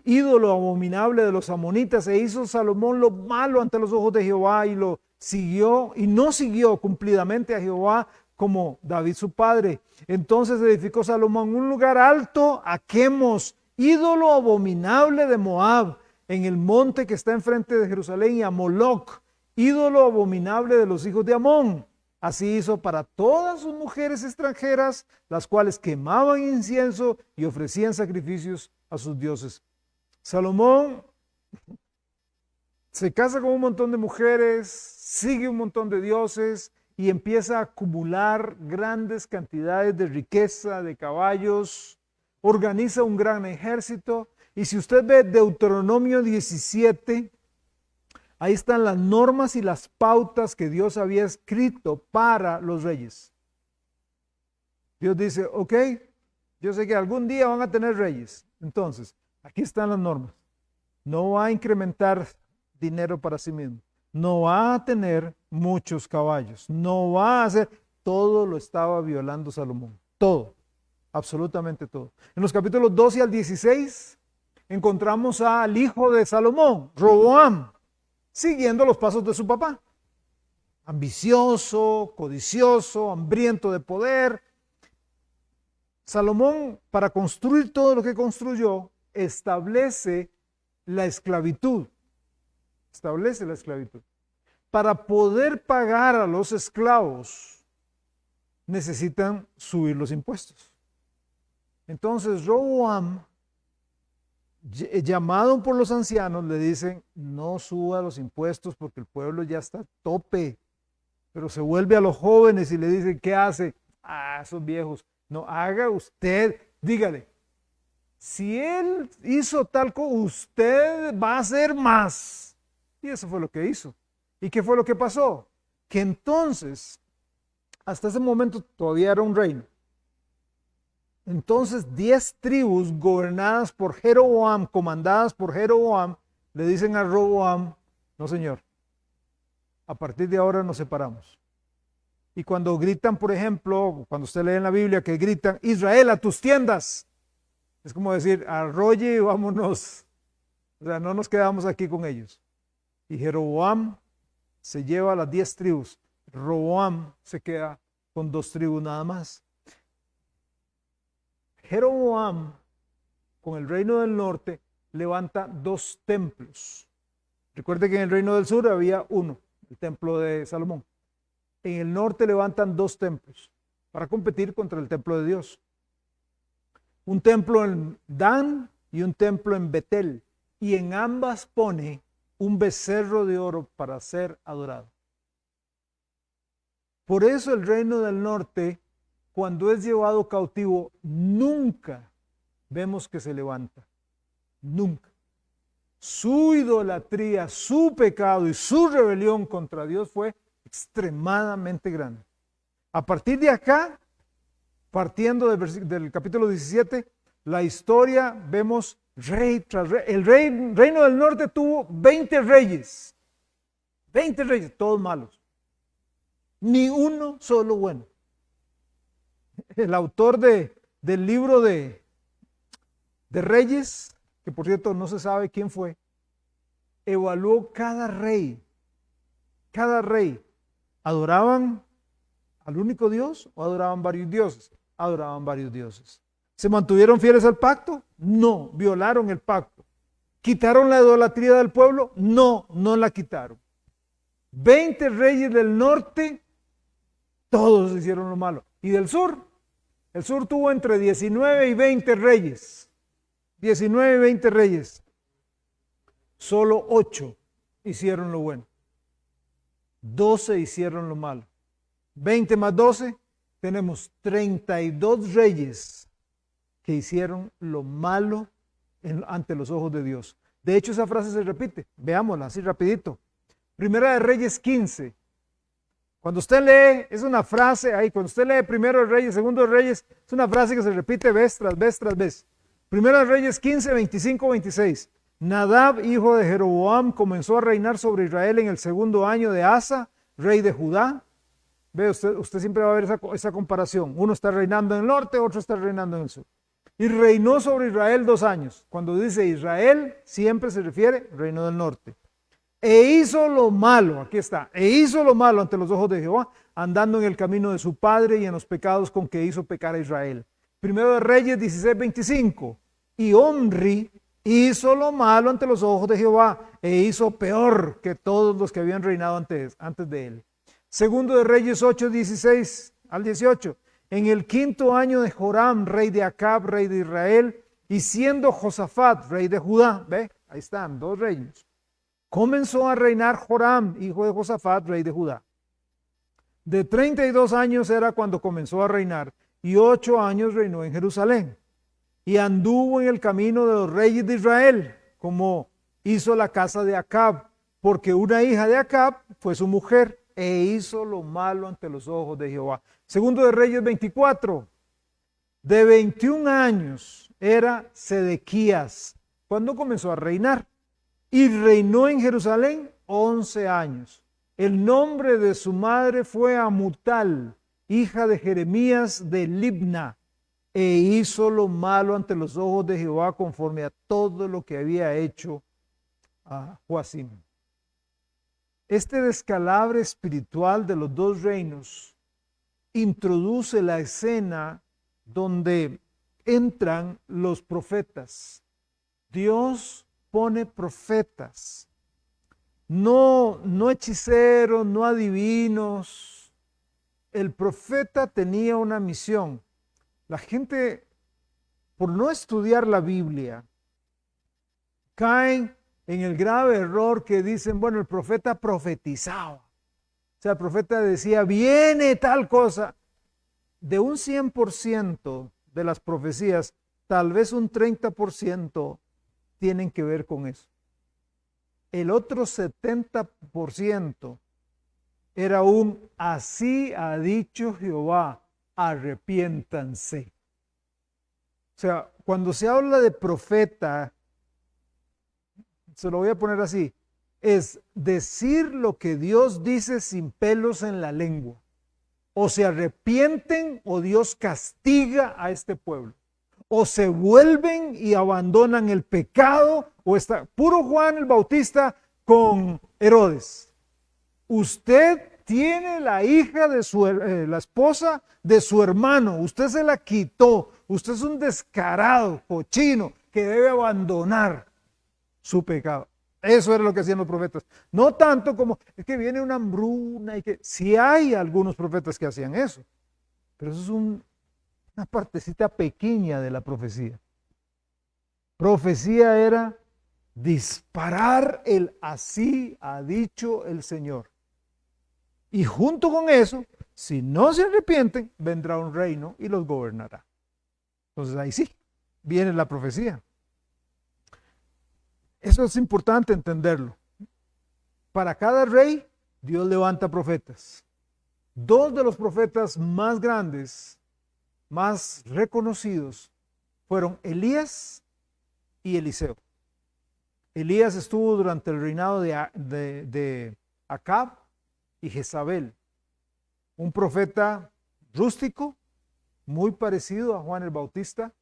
ídolo abominable de los amonitas, e hizo Salomón lo malo ante los ojos de Jehová, y lo siguió y no siguió cumplidamente a Jehová como David su padre. Entonces edificó Salomón un lugar alto a Quemos, ídolo abominable de Moab, en el monte que está enfrente de Jerusalén, y a Moloc, ídolo abominable de los hijos de Amón. Así hizo para todas sus mujeres extranjeras, las cuales quemaban incienso y ofrecían sacrificios a sus dioses. Salomón se casa con un montón de mujeres, sigue un montón de dioses y empieza a acumular grandes cantidades de riqueza, de caballos, organiza un gran ejército. Y si usted ve Deuteronomio 17, ahí están las normas y las pautas que Dios había escrito para los reyes. Dios dice, ok, yo sé que algún día van a tener reyes. Entonces, aquí están las normas. No va a incrementar dinero para sí mismo. No va a tener muchos caballos. No va a hacer. Todo lo estaba violando Salomón. Todo. Absolutamente todo. En los capítulos 12 al 16 encontramos al hijo de Salomón, Roboam, siguiendo los pasos de su papá. Ambicioso, codicioso, hambriento de poder. Salomón, para construir todo lo que construyó, establece la esclavitud. Para poder pagar a los esclavos, necesitan subir los impuestos. Entonces, Roboam, llamado por los ancianos, le dicen, no suba los impuestos porque el pueblo ya está a tope. Pero se vuelve a los jóvenes y le dice, ¿qué hace? Esos viejos. No, haga usted, dígale, si él hizo tal cosa, usted va a hacer más. Y eso fue lo que hizo. ¿Y qué fue lo que pasó? Que entonces, hasta ese momento todavía era un reino. Entonces 10 tribus gobernadas por Jeroboam, comandadas por Jeroboam, le dicen a Roboam, no señor, a partir de ahora nos separamos. Y cuando gritan, por ejemplo, cuando usted lee en la Biblia que gritan, Israel, a tus tiendas, es como decir, arrolle y vámonos. O sea, no nos quedamos aquí con ellos. Y Jeroboam se lleva a las 10 tribus. Roboam se queda con 2 tribus nada más. Jeroboam, con el reino del norte, levanta 2 templos. Recuerde que en el reino del sur había uno, el templo de Salomón. En el norte levantan 2 templos para competir contra el templo de Dios. Un templo en Dan y un templo en Betel. Y en ambas pone un becerro de oro para ser adorado. Por eso el reino del norte, cuando es llevado cautivo, nunca vemos que se levanta. Nunca. Su idolatría, su pecado y su rebelión contra Dios fue extremadamente grande. A partir de acá, partiendo del capítulo 17, la historia vemos rey tras rey. El reino del norte tuvo 20 reyes. 20 reyes, todos malos. Ni uno solo bueno. El autor del libro de Reyes, que por cierto no se sabe quién fue, evaluó cada rey. Cada rey. ¿Adoraban al único Dios o adoraban varios dioses? Adoraban varios dioses. ¿Se mantuvieron fieles al pacto? No, violaron el pacto. ¿Quitaron la idolatría del pueblo? No, no la quitaron. 20 reyes del norte, todos hicieron lo malo. ¿Y del sur? El sur tuvo entre 19 y 20 reyes. 19 y 20 reyes. Solo 8 hicieron lo bueno. 12 hicieron lo malo. 20 más 12, tenemos 32 reyes que hicieron lo malo ante los ojos de Dios. De hecho, esa frase se repite. Veámosla así rapidito. Primera de Reyes 15. Cuando usted lee, es una frase ahí, cuando usted lee Primero de Reyes, Segundo de Reyes, es una frase que se repite vez tras vez tras vez. Primera de Reyes 15, 25, 26. Nadab, hijo de Jeroboam, comenzó a reinar sobre Israel en el 2.º año de Asa, rey de Judá. Ve, usted siempre va a ver esa comparación. Uno está reinando en el norte, otro está reinando en el sur. Y reinó sobre Israel 2 años. Cuando dice Israel, siempre se refiere al reino del norte. E hizo lo malo, aquí está, e hizo lo malo ante los ojos de Jehová, andando en el camino de su padre y en los pecados con que hizo pecar a Israel. Primero de Reyes 16, 25. Y Omri hizo lo malo ante los ojos de Jehová, e hizo peor que todos los que habían reinado antes de él. Segundo de Reyes 8, 16 al 18. En el 5.º año de Joram, rey de Acab, rey de Israel, y siendo Josafat, rey de Judá, ve, ahí están, 2 reinos. Comenzó a reinar Joram, hijo de Josafat, rey de Judá. De 32 años era cuando comenzó a reinar, y 8 años reinó en Jerusalén. Y anduvo en el camino de los reyes de Israel, como hizo la casa de Acab, porque una hija de Acab fue su mujer, e hizo lo malo ante los ojos de Jehová. Segundo de Reyes 24. De 21 años era Sedequías cuando comenzó a reinar. Y reinó en Jerusalén 11 años. El nombre de su madre fue Amutal, hija de Jeremías de Libna, e hizo lo malo ante los ojos de Jehová conforme a todo lo que había hecho a Joacim. Este descalabre espiritual de los 2 reinos introduce la escena donde entran los profetas. Dios pone profetas, no hechiceros, no adivinos. El profeta tenía una misión. La gente, por no estudiar la Biblia, caen en el grave error que dicen, bueno, el profeta profetizaba. O sea, el profeta decía, viene tal cosa. De un 100% de las profecías, tal vez un 30% tienen que ver con eso. El otro 70% era un así ha dicho Jehová, arrepiéntanse. O sea, cuando se habla de profeta, se lo voy a poner así, es decir lo que Dios dice sin pelos en la lengua. O se arrepienten o Dios castiga a este pueblo. O se vuelven y abandonan el pecado, o está puro Juan el Bautista con Herodes. Usted tiene la hija de la esposa de su hermano, usted se la quitó, usted es un descarado, cochino, que debe abandonar su pecado. Eso era lo que hacían los profetas. No tanto como, es que viene una hambruna y que, sí hay algunos profetas que hacían eso, pero eso es una partecita pequeña de la profecía. Profecía era disparar el así ha dicho el Señor. Y junto con eso, si no se arrepienten, vendrá un reino y los gobernará. Entonces ahí sí, viene la profecía. Eso es importante entenderlo. Para cada rey, Dios levanta profetas. Dos de los profetas más grandes, más reconocidos, fueron Elías y Eliseo. Elías estuvo durante el reinado de Acab y Jezabel, un profeta rústico, muy parecido a Juan el Bautista,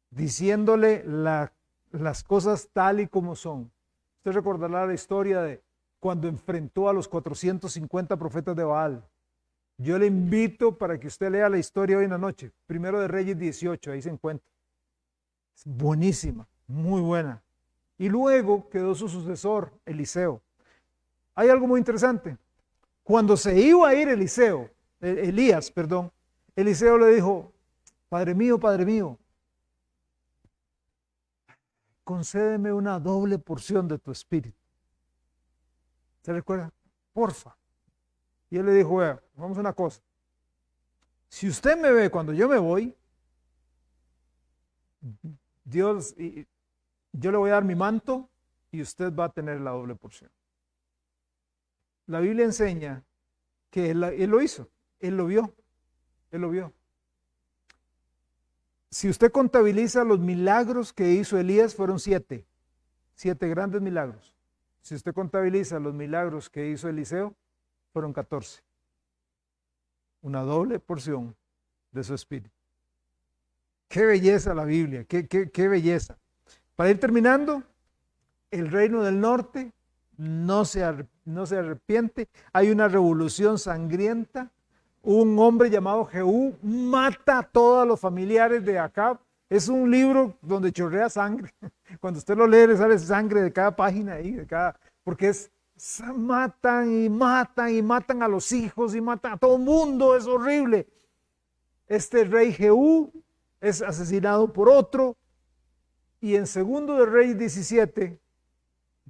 diciéndole las cosas tal y como son. Usted recordará la historia de cuando enfrentó a los 450 profetas de Baal. Yo le invito para que usted lea la historia hoy en la noche, Primero de Reyes 18, ahí se encuentra. Es buenísima, muy buena. Y luego quedó su sucesor, Eliseo. Hay algo muy interesante. Cuando se iba a ir Elías, Eliseo le dijo, Padre mío, concédeme una doble porción de tu espíritu. ¿Se recuerda? Porfa. Y él le dijo, vamos a una cosa. Si usted me ve cuando yo me voy, yo le voy a dar mi manto y usted va a tener la doble porción. La Biblia enseña que él lo hizo, él lo vio. Si usted contabiliza los milagros que hizo Elías, fueron 7 grandes milagros. Si usted contabiliza los milagros que hizo Eliseo, fueron 14. Una doble porción de su espíritu. Qué belleza la Biblia, qué belleza. Para ir terminando, el reino del norte no se arrepiente. Hay una revolución sangrienta. Un hombre llamado Jehú mata a todos los familiares de Acab. Es un libro donde chorrea sangre. Cuando usted lo lee, le sale sangre de cada página ahí, porque matan y matan a los hijos y matan a todo el mundo. Es horrible. Este rey Jehú es asesinado por otro. Y en Segundo de Reyes 17,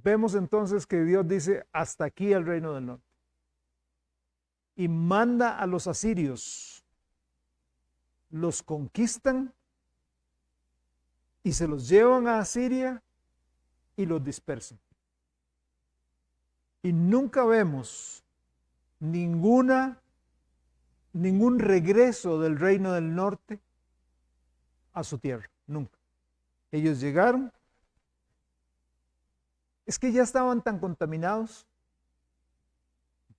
vemos entonces que Dios dice, hasta aquí el reino del norte. Y manda a los asirios, los conquistan y se los llevan a Asiria y los dispersan. Y nunca vemos ningún regreso del reino del norte a su tierra, nunca. Ellos llegaron, es que ya estaban tan contaminados,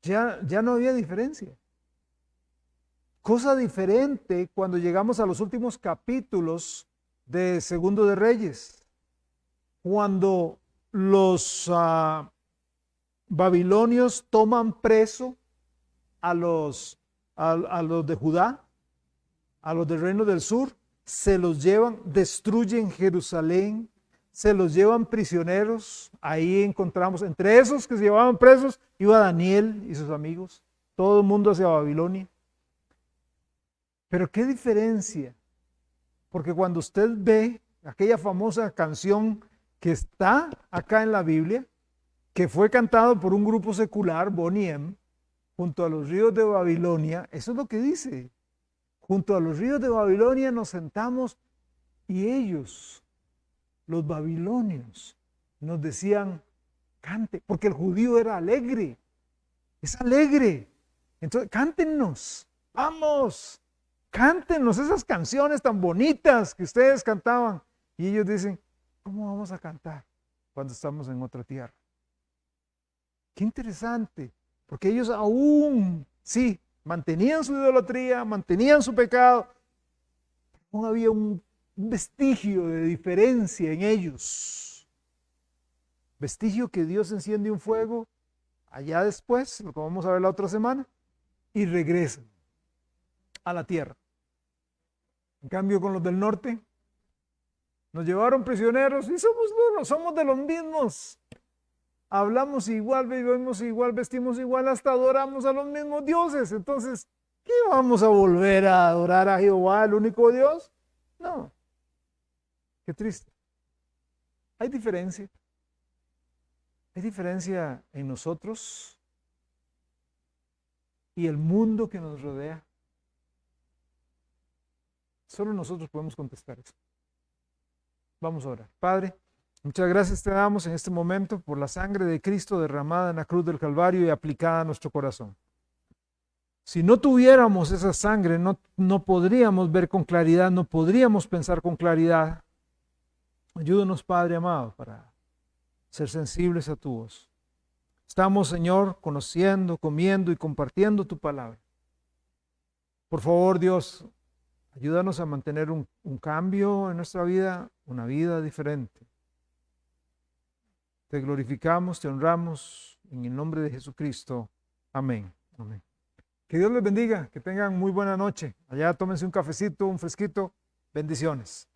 ya no había diferencia. Cosa diferente cuando llegamos a los últimos capítulos de Segundo de Reyes, cuando los babilonios toman preso a los de Judá, a los del reino del sur, se los llevan, destruyen Jerusalén, se los llevan prisioneros. Ahí encontramos, entre esos que se llevaban presos, iba Daniel y sus amigos, todo el mundo hacia Babilonia. Pero qué diferencia, porque cuando usted ve aquella famosa canción que está acá en la Biblia, que fue cantado por un grupo secular, Bonnie M, junto a los ríos de Babilonia, eso es lo que dice. Junto a los ríos de Babilonia nos sentamos Y ellos, los babilonios, nos decían, cante, porque el judío era alegre, es alegre. Entonces, cántenos, vamos, cántenos esas canciones tan bonitas que ustedes cantaban. Y ellos dicen, ¿cómo vamos a cantar cuando estamos en otra tierra? Qué interesante, porque ellos aún, sí, mantenían su idolatría, mantenían su pecado, aún había un vestigio de diferencia en ellos. Vestigio que Dios enciende un fuego allá después, lo que vamos a ver la otra semana, y regresan a la tierra. En cambio, con los del norte, nos llevaron prisioneros y somos de los mismos. Hablamos igual, vivimos igual, vestimos igual, hasta adoramos a los mismos dioses. Entonces, ¿qué vamos a volver a adorar a Jehová, el único Dios? No. Qué triste. Hay diferencia. Hay diferencia en nosotros y el mundo que nos rodea. Solo nosotros podemos contestar eso. Vamos a orar. Padre, muchas gracias te damos en este momento por la sangre de Cristo derramada en la cruz del Calvario y aplicada a nuestro corazón. Si no tuviéramos esa sangre, no podríamos ver con claridad, no podríamos pensar con claridad. Ayúdanos, Padre amado, para ser sensibles a tu voz. Estamos, Señor, conociendo, comiendo y compartiendo tu palabra. Por favor, Dios, ayúdanos a mantener un cambio en nuestra vida, una vida diferente. Te glorificamos, te honramos, en el nombre de Jesucristo. Amén. Amén. Que Dios les bendiga, que tengan muy buena noche. Allá tómense un cafecito, un fresquito. Bendiciones.